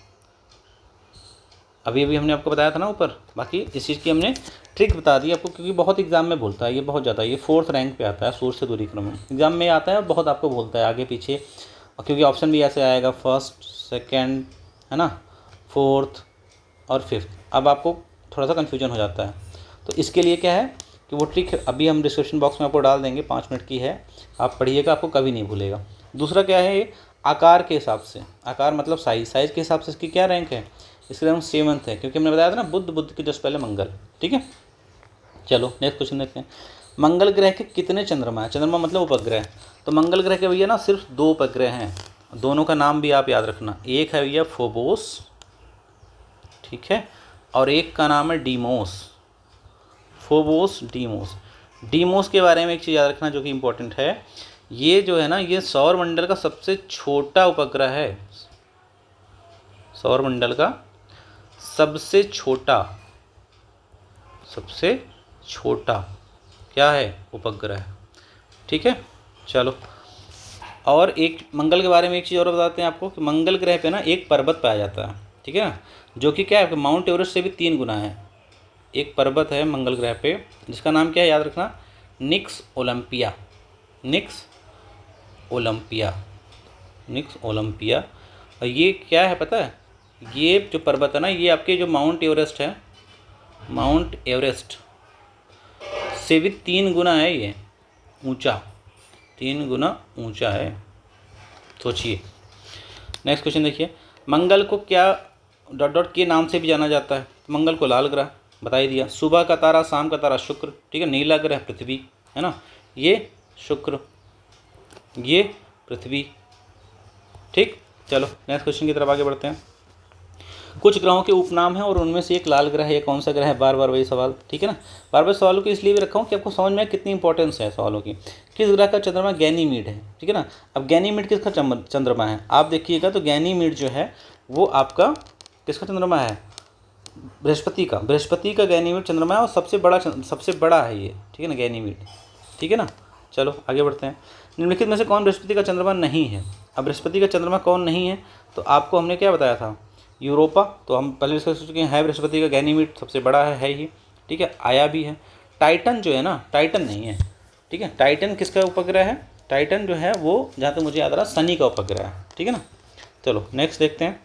अभी हमने आपको बताया था ना ऊपर। बाकी इस चीज़ की हमने ट्रिक बता दी आपको, क्योंकि बहुत एग्जाम में बोलता है ये, बहुत ज़्यादा। ये 4th रैंक पे आता है, सूर्य से दूरी क्रम में एग्जाम में आता है, और बहुत आपको बोलता है आगे पीछे, और क्योंकि ऑप्शन भी ऐसे आएगा, 1st, 2nd, है ना, 4th और 5th। अब आपको थोड़ा सा कन्फ्यूजन हो जाता है, तो इसके लिए क्या है कि वो ट्रिक अभी हम डिस्क्रिप्शन बॉक्स में आपको डाल देंगे, 5 मिनट की है, आप पढ़िएगा, आपको कभी नहीं भूलेगा। दूसरा क्या है, आकार के हिसाब से, आकार मतलब साइज़ के हिसाब से इसकी क्या रैंक है, इसके हम 7th है, क्योंकि हमने बताया था ना, बुध के जस्ट पहले मंगल, ठीक है। चलो नेक्स्ट क्वेश्चन देखते हैं। मंगल ग्रह के कितने चंद्रमा है? चंद्रमा मतलब उपग्रह। तो मंगल ग्रह के भैया ना सिर्फ 2 उपग्रह हैं, दोनों का नाम भी आप याद रखना। एक है भैया फोबोस, ठीक है, और एक का नाम है डीमोस। Phobos, Deimos. डीमोस के बारे में एक चीज़ याद रखना जो कि इम्पोर्टेंट है, ये जो है ना, ये सौर मंडल का सबसे छोटा उपग्रह है। सौर मंडल का सबसे छोटा क्या है, उपग्रह, ठीक है। चलो, और एक मंगल के बारे में एक चीज़ और बताते हैं आपको, कि मंगल ग्रह पे ना एक पर्वत पाया जाता है, ठीक है ना, जो कि क्या है, माउंट एवरेस्ट से भी 3 गुना है। एक पर्वत है मंगल ग्रह पे, जिसका नाम क्या है, याद रखना, निक्स ओलंपिया। निक्स ओलंपिया। और ये क्या है पता है, ये जो पर्वत है ना, ये आपके जो माउंट एवरेस्ट है, माउंट एवरेस्ट से भी 3 गुना है ये ऊंचा, 3 गुना ऊंचा है। सोचिए। नेक्स्ट क्वेश्चन देखिए, मंगल को क्या डॉट डॉट के नाम से भी जाना जाता है? तो मंगल को लाल ग्रह बता ही दिया। सुबह का तारा, शाम का तारा शुक्र, ठीक है। नीला ग्रह पृथ्वी, है ना, ये शुक्र, ये पृथ्वी, ठीक। चलो नेक्स्ट क्वेश्चन की तरफ आगे बढ़ते हैं। कुछ ग्रहों के उपनाम हैं और उनमें से एक लाल ग्रह है। कौन सा ग्रह है? बार बार वही सवाल, ठीक है ना। बार बार सवालों को इसलिए भी रखा हूँ कि आपको समझ में कितनी इंपॉर्टेंस है सवालों की। किस ग्रह का चंद्रमा गैनीमीड है, ठीक है ना। अब गैनीमीड किसका चंद्रमा है? आप देखिएगा तो गैनीमीड जो है वो आपका किसका चंद्रमा है? बृहस्पति का। बृहस्पति का गैनीमीड चंद्रमा है और सबसे बड़ा है ये, ठीक है ना, गैनीमीड, ठीक है ना। चलो आगे बढ़ते हैं। निम्नलिखित में से कौन बृहस्पति का चंद्रमा नहीं है? अब बृहस्पति का चंद्रमा कौन नहीं है? तो आपको हमने क्या बताया था? यूरोपा, तो हम पहले डिस्कस कर चुके हैं। है बृहस्पति का गैनीमीड सबसे बड़ा है ही, ठीक है। आया भी है। टाइटन जो है ना, टाइटन नहीं है, ठीक है। टाइटन किसका उपग्रह है? टाइटन जो है वो, जहाँ तक मुझे याद आ रहा, शनि का उपग्रह है, ठीक है ना। चलो नेक्स्ट देखते हैं।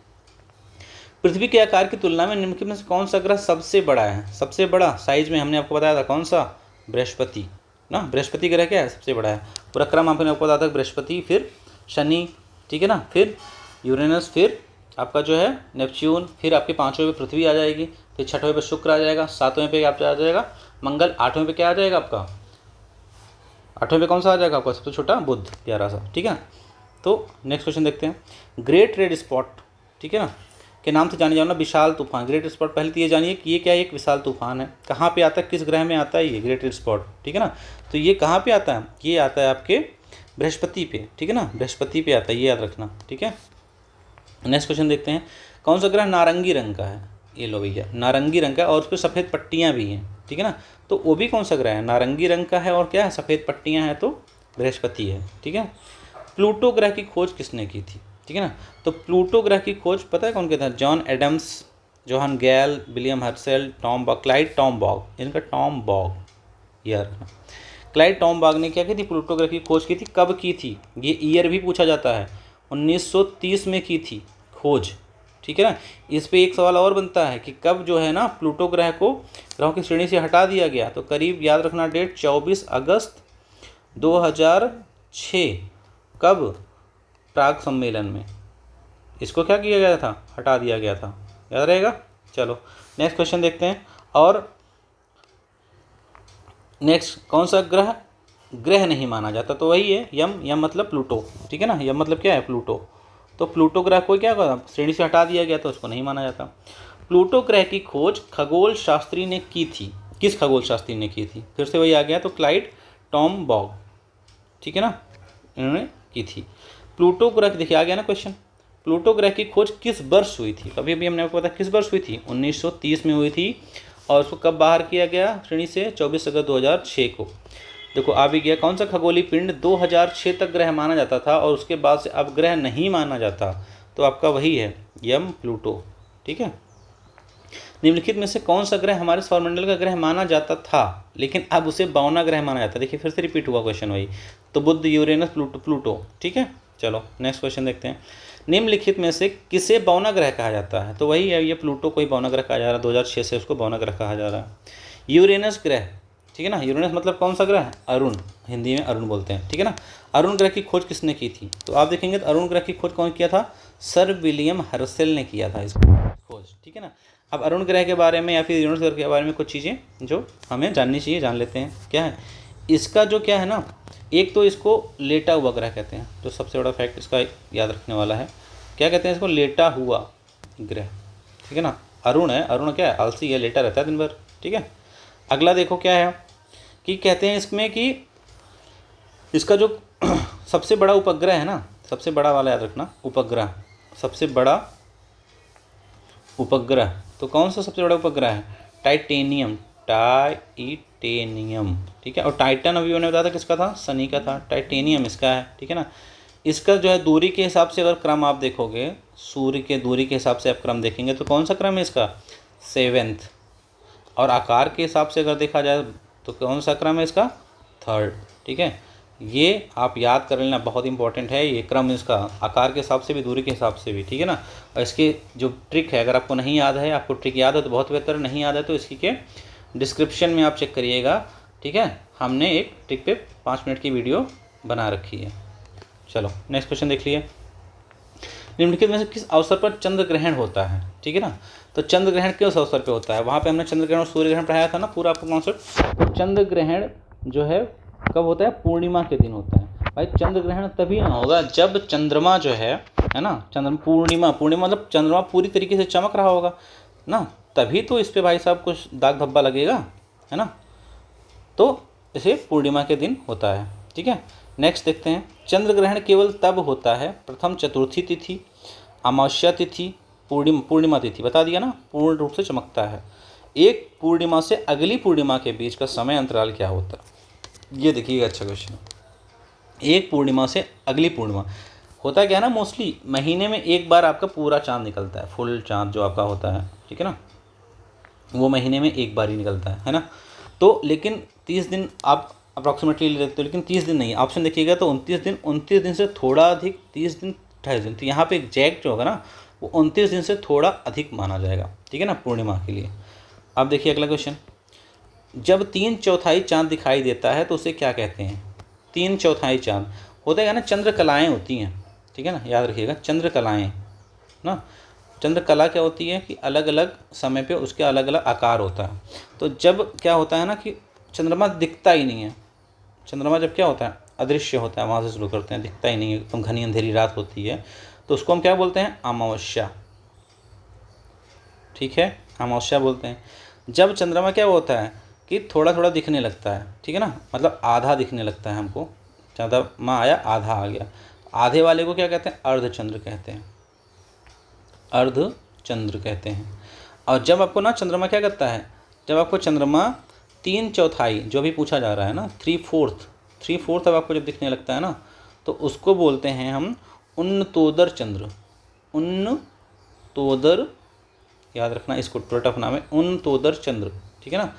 पृथ्वी के आकार की तुलना में निम्नलिखित में से कौन सा ग्रह सबसे बड़ा है? सबसे बड़ा साइज में हमने आपको बताया था कौन सा? बृहस्पति ना। बृहस्पति ग्रह क्या है? सबसे बड़ा है। पूरा क्रम आपने आपको बताया था, बृहस्पति, फिर शनि, ठीक है ना, फिर यूरेनस, फिर आपका जो है नेपच्यून, फिर आपके 5वें पे पृथ्वी आ जाएगी, फिर 6वें पे शुक्र आ जाएगा, 7वें पे आपका आ जाएगा मंगल, 8वें पे क्या आ जाएगा आपका? 8वें पे कौन सा आ जाएगा आपका? सबसे छोटा बुध, प्यारा सा, ठीक है। तो नेक्स्ट क्वेश्चन देखते हैं। ग्रेट रेड स्पॉट, ठीक है ना, के नाम से जाने जाना विशाल तूफान। ग्रेट स्पॉट, पहले तो ये जानिए कि ये क्या है? एक विशाल तूफान है। कहाँ पे आता है? किस ग्रह में आता है ये ग्रेट रेड स्पॉट, ठीक है ना। तो ये कहाँ पे आता है? ये आता है आपके बृहस्पति पे, ठीक है ना, बृहस्पति पे आता है, ये याद रखना, ठीक है। नेक्स्ट क्वेश्चन देखते हैं। कौन सा ग्रह नारंगी रंग का है? ये लो भैया, नारंगी रंग का और उस पर सफ़ेद पट्टियाँ भी हैं, ठीक है ना। तो वो भी कौन सा ग्रह है? नारंगी रंग का है और क्या है? सफ़ेद पट्टियाँ हैं, तो बृहस्पति है, ठीक है। प्लूटो ग्रह की खोज किसने की थी, ठीक है ना। तो प्लूटो ग्रह की खोज पता है कौन किया था? John Adams, Johann Galle, William Herschel, Tom Baugh, Clyde Tombaugh, इनका टॉम बॉग यार रखना। क्लाइड टॉमबॉग ने क्या की थी? प्लूटो ग्रह की खोज की थी। कब की थी? ये ईयर भी पूछा जाता है। 1930 में की थी खोज, ठीक है ना। इस पे एक सवाल और बनता है कि कब जो है ना प्लूटो ग्रह को ग्रहों की श्रेणी से हटा दिया गया? तो करीब याद रखना डेट, 24 अगस्त 2006। कब? प्राग सम्मेलन में इसको क्या किया गया था? हटा दिया गया था, याद रहेगा। चलो नेक्स्ट क्वेश्चन देखते हैं। और नेक्स्ट कौन सा ग्रह नहीं माना जाता? तो वही है यम। यम मतलब प्लूटो, ठीक है ना। यम मतलब क्या है? प्लूटो। तो प्लूटो ग्रह को क्या कहा? श्रेणी से हटा दिया गया, तो उसको नहीं माना जाता। प्लूटो ग्रह की खोज खगोल शास्त्री ने की थी। किस खगोल शास्त्री ने की थी? फिर से वही आ गया, तो क्लाइड टॉमबॉग, ठीक है ना, इन्होंने की थी। प्लूटो ग्रह, देखिए आ गया ना क्वेश्चन। प्लूटो ग्रह की खोज किस वर्ष हुई थी? अभी अभी हमने आपको बताया किस वर्ष हुई थी? 1930 में हुई थी। और उसको कब बाहर किया गया श्रेणी से? 24 अगस्त 2006 को। देखो आ भी गया। कौन सा खगोलीय पिंड 2006 तक ग्रह माना जाता था और उसके बाद से अब ग्रह नहीं माना जाता? तो आपका वही है यम, प्लूटो, ठीक है। निम्नलिखित में से कौन सा ग्रह हमारे सौरमंडल का ग्रह माना जाता था लेकिन अब उसे बौना ग्रह माना जाता है? देखिए फिर से रिपीट हुआ क्वेश्चन वही। तो बुध, यूरेनस, प्लूटो, ठीक है। चलो नेक्स्ट क्वेश्चन देखते हैं। निम्नलिखित में से किसे बौना ग्रह कहा जाता है? तो वही है, ये प्लूटो को ही बौना ग्रह कहा जा रहा है। 2006 से उसको बौना ग्रह कहा जा रहा है। यूरेनस ग्रह, ठीक है ना। यूरेनस मतलब कौन सा ग्रह? अरुण, हिंदी में अरुण बोलते हैं, ठीक है ना। अरुण ग्रह की खोज किसने की थी? तो आप देखेंगे तो अरुण ग्रह की खोज कौन किया था? सर विलियम हर्शेल ने किया था इसको खोज, ठीक है ना। अब अरुण ग्रह के बारे में या फिर यूरेनस ग्रह के बारे में कुछ चीज़ें जो हमें जाननी चाहिए, जान लेते हैं। क्या है इसका जो क्या है ना, एक तो इसको लेटा हुआ ग्रह कहते हैं, जो सबसे बड़ा फैक्ट इसका याद रखने वाला है। क्या कहते हैं इसको? लेटा हुआ ग्रह, ठीक है ना। अरुण है, अरुण क्या है? आलसी है, लेटा रहता है दिन भर, ठीक है। अगला देखो क्या है कि कहते हैं इसमें कि इसका जो सबसे बड़ा उपग्रह है ना, सबसे बड़ा वाला याद रखना, उपग्रह, सबसे बड़ा उपग्रह। तो कौन सा सबसे बड़ा उपग्रह है? टाइटेनियम, ठीक है। और टाइटन अभी मैंने बताया था किसका था? शनि का था। टाइटेनियम इसका है, ठीक है ना। इसका जो है दूरी के हिसाब से अगर क्रम आप देखोगे, सूर्य के दूरी के हिसाब से आप क्रम देखेंगे तो कौन सा क्रम है इसका? 7th। और आकार के हिसाब से अगर देखा जाए तो कौन सा क्रम है इसका? 3rd, ठीक है। ये आप याद कर लेना, बहुत इंपॉर्टेंट है ये क्रम इसका, आकार के हिसाब से भी, दूरी के हिसाब से भी, ठीक है ना। और इसकी जो ट्रिक है, अगर आपको नहीं याद है, आपको ट्रिक याद है तो बहुत बेहतर, नहीं याद है तो इसकी के डिस्क्रिप्शन में आप चेक करिएगा ठीक है, हमने एक टिक पे 5 मिनट की वीडियो बना रखी है। चलो नेक्स्ट क्वेश्चन देख लिए। निम्नलिखित में से किस अवसर पर चंद्र ग्रहण होता है? ठीक है ना, तो चंद्र ग्रहण किस अवसर पे होता है? वहाँ पे हमने चंद्र ग्रहण और सूर्य ग्रहण पढ़ाया था ना पूरा आपको कॉन्सेप्ट। तो चंद्र ग्रहण जो है कब होता है? पूर्णिमा के दिन होता है भाई। चंद्र ग्रहण तभी ना होगा जब चंद्रमा जो है ना, चंद्रमा पूर्णिमा मतलब चंद्रमा पूरी तरीके से चमक रहा होगा ना, तभी तो इस पर भाई साहब कुछ दाग धब्बा लगेगा, है ना। तो इसे पूर्णिमा के दिन होता है। ठीक है, नेक्स्ट देखते हैं। चंद्र ग्रहण केवल तब होता है प्रथम चतुर्थी तिथि, अमावस्या तिथि, पूर्णिमा तिथि, बता दिया ना, पूर्ण रूप से चमकता है। एक पूर्णिमा से अगली पूर्णिमा के बीच का समय अंतराल क्या होता है? ये देखिएगा, अच्छा क्वेश्चन। एक पूर्णिमा से अगली पूर्णिमा होता क्या है ना, मोस्टली महीने में एक बार आपका पूरा चांद निकलता है, फुल चांद जो आपका होता है, ठीक है ना, वो महीने में एक बार ही निकलता है ना। तो लेकिन 30 दिन आप अप्रॉक्सीमेटली ले लेते हो, लेकिन 30 दिन नहीं, ऑप्शन देखिएगा तो 29 दिन से थोड़ा अधिक, 30 दिन 28 दिन, तो यहाँ पे एग्जैक्ट जो होगा ना वो 29 दिन से थोड़ा अधिक माना जाएगा, ठीक है ना, पूर्णिमा के लिए। अब देखिए अगला क्वेश्चन। जब 3/4 चांद दिखाई देता है तो उसे क्या कहते हैं? 3/4 चांद होता है ना, चंद्रकलाएँ होती हैं, ठीक है ना, याद रखिएगा, चंद्रकलाएँ ना। चंद्रकला क्या होती है कि अलग अलग समय पे उसके अलग अलग आकार होता है। तो जब क्या होता है ना कि चंद्रमा दिखता ही नहीं है, चंद्रमा जब क्या होता है, अदृश्य होता है, वहाँ से शुरू करते हैं, दिखता ही नहीं है, एकदम घनी अंधेरी रात होती है, तो उसको हम क्या बोलते हैं? अमावस्या। ठीक है, अमावस्या बोलते हैं। जब चंद्रमा क्या होता है कि थोड़ा थोड़ा दिखने लगता है, ठीक है ना, मतलब आधा दिखने लगता है हमको, चंद्रमा आया आधा आ गया, आधे वाले को क्या कहते हैं? अर्धचंद्र कहते हैं, अर्धचंद्र कहते हैं। और जब आपको ना चंद्रमा क्या करता है, जब आपको चंद्रमा 3/4 जो भी पूछा जा रहा है ना, 3/4 अब आपको जब दिखने लगता है ना, तो उसको बोलते हैं हम उन्नतोदर चंद्र। उन्नतोदर, याद रखना, इसको टफ नाम है, उन्नतोदर चंद्र, ठीक है ना।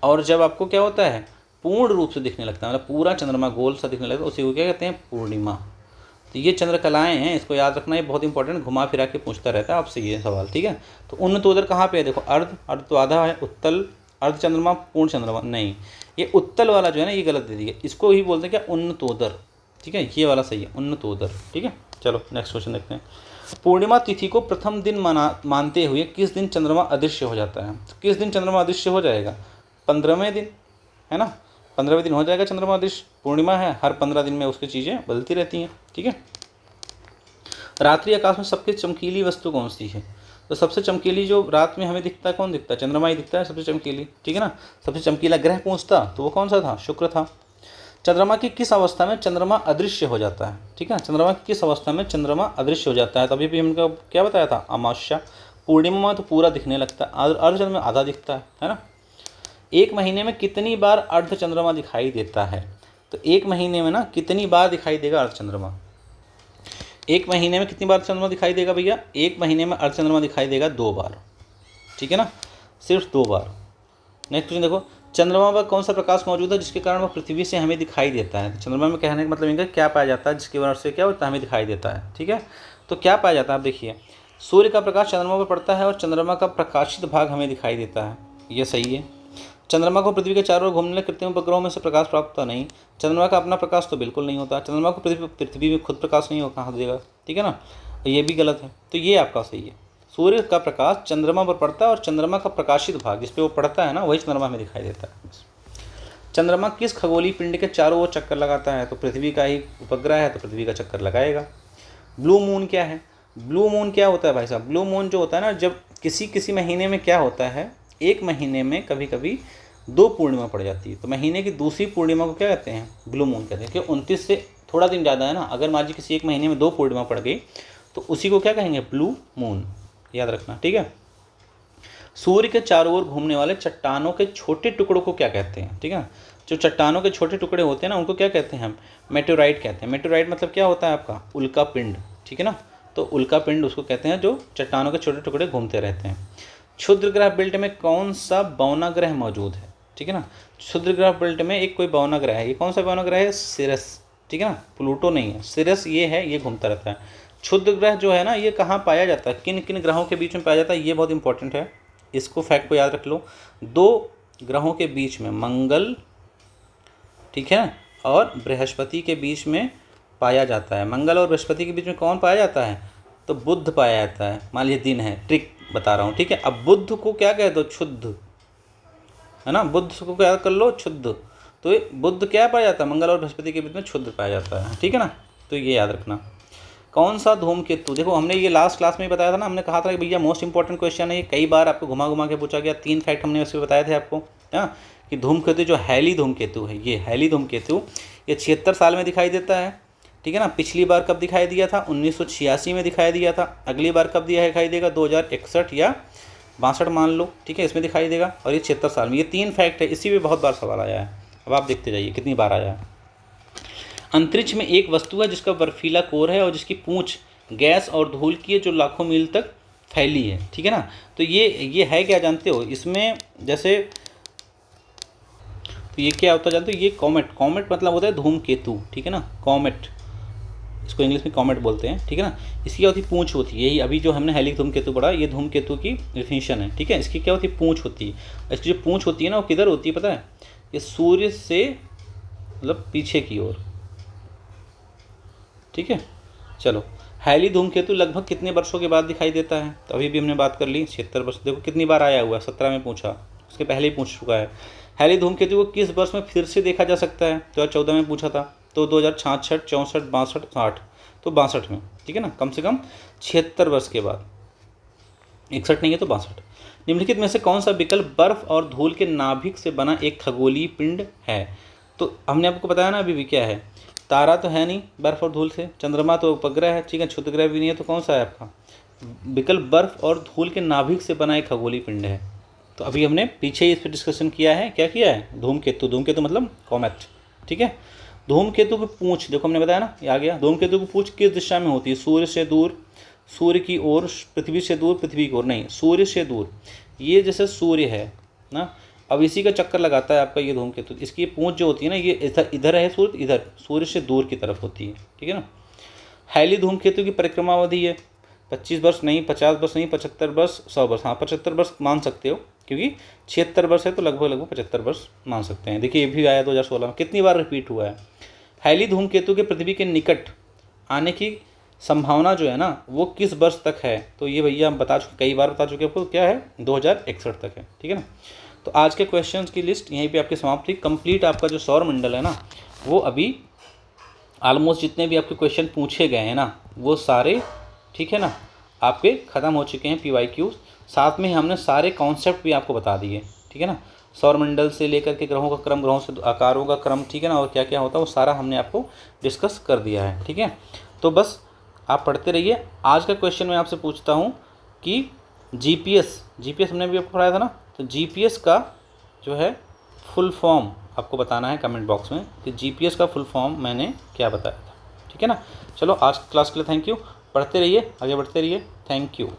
और जब आपको क्या होता है, पूर्ण रूप से दिखने लगता है, मतलब पूरा चंद्रमा गोल सा दिखने लगता है, उसी को क्या कहते हैं? पूर्णिमा। तो ये चंद्रकलाएँ हैं, इसको याद रखना, ये बहुत इंपॉर्टेंट, घुमा फिरा के पूछता रहता है आपसे ये सवाल, ठीक है। तो उन्नतोदर कहाँ पे है? देखो, अर्ध तो आधा है, उत्तल अर्ध चंद्रमा, पूर्ण चंद्रमा नहीं, ये उत्तल वाला जो है ना ये गलत दे दिया, इसको ही बोलते हैं क्या? उन्नतोदर, ठीक है, ये वाला सही है, उन्नतोदर, ठीक है। चलो नेक्स्ट क्वेश्चन देखते हैं। पूर्णिमा तिथि को प्रथम दिन मानते हुए किस दिन चंद्रमा अदृश्य हो जाता है? तो किस दिन चंद्रमा अदृश्य हो जाएगा? 15वें दिन, है ना, 15वें दिन हो जाएगा चंद्रमा अदृश्य। पूर्णिमा है, हर 15 दिन में उसकी चीज़ें बदलती रहती हैं, ठीक है। रात्रि आकाश में सबसे चमकीली वस्तु कौन सी है? तो सबसे चमकीली जो रात में हमें दिखता है, कौन दिखता है? चंद्रमा ही दिखता है सबसे चमकीली, ठीक है ना। सबसे चमकीला ग्रह पूछता तो वो कौन सा था? शुक्र था। चंद्रमा की किस अवस्था में चंद्रमा अदृश्य हो जाता है? ठीक है, चंद्रमा की किस अवस्था में चंद्रमा अदृश्य हो जाता है? तभी भी हमने क्या बताया था? अमावस्या। पूर्णिमा में तो पूरा दिखने लगता है, अर्धचंद्र में आधा दिखता है ना। एक महीने में कितनी बार अर्ध चंद्रमा दिखाई देता है? तो एक महीने में ना कितनी बार दिखाई देगा अर्ध चंद्रमा? एक महीने में कितनी बार चंद्रमा दिखाई देगा भैया? एक महीने में अर्ध चंद्रमा दिखाई देगा 2 बार, ठीक है ना, सिर्फ 2 बार। नेक्स्ट क्वेश्चन देखो, चंद्रमा पर कौन सा प्रकाश मौजूद है जिसके कारण वह पृथ्वी से हमें दिखाई देता है? तो चंद्रमा में कहने का मतलब इनका क्या पाया जाता है जिसकी वजह से क्या होता है? हमें दिखाई देता है, ठीक है। तो क्या पाया जाता है? आप देखिए, सूर्य का प्रकाश चंद्रमा पर पड़ता है और चंद्रमा का प्रकाशित भाग हमें दिखाई देता है, ये सही है। चंद्रमा को पृथ्वी के चारों ओर घूमने वाले कृत्रिम उपग्रहों में से प्रकाश प्राप्त होता नहीं। चंद्रमा का अपना प्रकाश तो बिल्कुल नहीं होता। चंद्रमा को पृथ्वी में खुद प्रकाश नहीं होगा, कहाँ देगा, ठीक है ना, ये भी गलत है। तो ये आपका सही है, सूर्य का प्रकाश चंद्रमा पर पड़ता है और चंद्रमा का प्रकाशित भाग जिस पे वो पड़ता है ना, वही चंद्रमा में दिखाई देता है। चंद्रमा किस खगोलीय पिंड के चारों ओर चक्कर लगाता है? तो पृथ्वी का ही उपग्रह है तो पृथ्वी का चक्कर लगाएगा। ब्लू मून क्या है? ब्लू मून क्या होता है भाई साहब? ब्लू मून जो होता है ना, जब किसी महीने में क्या होता है, एक महीने में कभी कभी 2 पूर्णिमा पड़ जाती है, तो महीने की दूसरी पूर्णिमा को क्या कहते हैं? ब्लू मून कहते हैं। क्योंकि 29 से थोड़ा दिन ज़्यादा है ना, अगर मान लीजिए किसी एक महीने में 2 पूर्णिमा पड़ गई तो उसी को क्या कहेंगे? ब्लू मून, याद रखना, ठीक है। सूर्य के चारों ओर घूमने वाले चट्टानों के छोटे टुकड़ों को क्या कहते हैं? ठीक है, जो चट्टानों के छोटे टुकड़े होते हैं ना, उनको क्या कहते हैं? हम मेटेओराइट कहते हैं। मेटेओराइट मतलब क्या होता है आपका? उल्का पिंड, ठीक है ना। तो उल्का पिंड उसको कहते हैं जो चट्टानों के छोटे टुकड़े घूमते रहते हैं। क्षुद्र ग्रह बेल्ट में कौन सा बौना ग्रह मौजूद है? ठीक है ना, क्षुद्र ग्रह बेल्ट में एक कोई बौना ग्रह है, ये कौन सा बौना ग्रह है? सिरस, ठीक है ना, प्लूटो नहीं है, सिरस ये है, ये घूमता रहता है। क्षुद्र ग्रह जो है ना, ये कहाँ पाया जाता है, किन किन ग्रहों के बीच में पाया जाता है, ये बहुत इंपॉर्टेंट है, इसको फैक्ट को याद रख लो। 2 ग्रहों के बीच में, मंगल ठीक है ना, और बृहस्पति के बीच में पाया जाता है। मंगल और बृहस्पति के बीच में कौन पाया जाता है? तो बुध पाया जाता है। मान लीजिए दिन है, ट्रिक बता रहा हूँ, ठीक है। अब बुध को क्या कह दो? क्षुद्ध, है ना, बुध को क्या कर लो? क्षुद्ध। तो ये बुध क्या पाया जाता है? मंगल और बृहस्पति के बीच में क्षुद्ध पाया जाता है, ठीक है ना। तो ये याद रखना। कौन सा धूमकेतु, देखो हमने ये लास्ट क्लास में ही बताया था ना, हमने कहा था कि भैया मोस्ट इंपॉर्टेंट क्वेश्चन है ये, कई बार आपको घुमा घुमा के पूछा गया। 3 फैक्ट हमने उसमें बताए थे आपको, हाँ, कि धूमकेतु जो हैली धूमकेतु है, ये हैली धूमकेतु ये 76 साल में दिखाई देता है, ठीक है ना। पिछली बार कब दिखाई दिया था? 1986 में दिखाई दिया था। अगली बार कब दिखाई देगा? 2061 या 62 मान लो, ठीक है, इसमें दिखाई देगा। और ये 76 साल में। ये 3 फैक्ट है, इसी में बहुत बार सवाल आया है। अब आप देखते जाइए कितनी बार आया है। अंतरिक्ष में एक वस्तु है जिसका बर्फीला कोर है और जिसकी पूंछ गैस और धूल की है, जो लाखों मील तक फैली है, ठीक है ना। तो ये है क्या जानते हो? इसमें जैसे, तो ये क्या होता है जानते हो? ये कॉमेट, कॉमेट मतलब होता है धूमकेतु, ठीक है ना, कॉमेट, इसको इंग्लिश में कॉमेट बोलते हैं, ठीक है ना। इसकी क्या होती है? पूंछ होती है। यही अभी जो हमने हेलिक धूमकेतु पढ़ा, ये धूमकेतु की डेफिनेशन है, ठीक है। इसकी क्या होती है? पूंछ होती है। इसकी जो पूंछ होती है ना, वो किधर होती है पता है? ये सूर्य से मतलब पीछे की ओर, ठीक है। चलो, हैली धूमकेतु लगभग कितने वर्षों के बाद दिखाई देता है? तो अभी भी हमने बात कर ली 76 वर्ष। देखो कितनी बार आया हुआ है, 17 में पूछा, उसके पहले ही पूछ चुका है। हैली धूमकेतु को किस वर्ष में फिर से देखा जा सकता है? 2014 में पूछा था, तो 2066, 64, 62, 60, तो 62 में, ठीक है ना, कम से कम 76 वर्ष के बाद। 61 नहीं है तो 62। निम्नलिखित में से कौन सा विकल्प बर्फ और धूल के नाभिक से बना एक खगोलीय पिंड है? तो हमने आपको बताया ना अभी भी, क्या है? तारा तो है नहीं बर्फ और धूल से, चंद्रमा तो उपग्रह है, ठीक है, क्षुद्र ग्रह भी नहीं है, तो कौन सा है आपका विकल्प? बर्फ और धूल के नाभिक से बना एक खगोलीय पिंड है। तो अभी हमने पीछे ही इस पर डिस्कशन किया है, क्या किया है? धूमकेतु, धूमकेतु मतलब कॉमेट, ठीक है। धूमकेतु की पूंछ देखो हमने बताया ना, ये आ गया। धूमकेतु की पूंछ किस दिशा में होती है? सूर्य से दूर, सूर्य की ओर, पृथ्वी से दूर, पृथ्वी की ओर नहीं, सूर्य से दूर। ये जैसे सूर्य है ना, अब इसी का चक्कर लगाता है आपका ये धूमकेतु। इसकी पूंछ जो होती है ना, ये इधर है सूर्य, इधर सूर्य से दूर की तरफ होती है, ठीक है ना। हैली धूमकेतु की परिक्रमा अवधि है 25 वर्ष नहीं, 50 वर्ष नहीं, 75 वर्ष, 100 वर्ष, हाँ 75 वर्ष मान सकते हो, क्योंकि 76 वर्ष है तो लगभग 75 वर्ष मान सकते हैं। देखिए ये भी आया 2016 में, कितनी बार रिपीट हुआ है। हैली धूमकेतु के पृथ्वी के निकट आने की संभावना जो है ना, वो किस वर्ष तक है? तो ये भैया हम बता चुके, कई बार बता चुके आपको, क्या है? 2061 तक है, ठीक है ना। तो आज के क्वेश्चंस की लिस्ट यहीं पे आपकी समाप्त हुई। कंप्लीट आपका जो सौर मंडल है ना, वो अभी ऑलमोस्ट जितने भी आपके क्वेश्चन पूछे गए हैं ना, वो सारे, ठीक है ना, आपके ख़त्म हो चुके हैं PYQ। साथ में ही हमने सारे कॉन्सेप्ट भी आपको बता दिए, ठीक है ना। सौर मंडल से लेकर के ग्रहों का क्रम, ग्रहों से आकारों का क्रम, ठीक है ना, और क्या क्या होता है वो सारा हमने आपको डिस्कस कर दिया है, ठीक है। तो बस आप पढ़ते रहिए। आज का क्वेश्चन मैं आपसे पूछता हूँ कि GPS हमने भी आपको पढ़ाया था ना, तो GPS का जो है फुल फॉर्म आपको बताना है कमेंट बॉक्स में कि GPS का फुल फॉर्म मैंने क्या बताया था, ठीक है ना। चलो आज क्लास के लिए थैंक यू, पढ़ते रहिए, आगे बढ़ते रहिए, थैंक यू।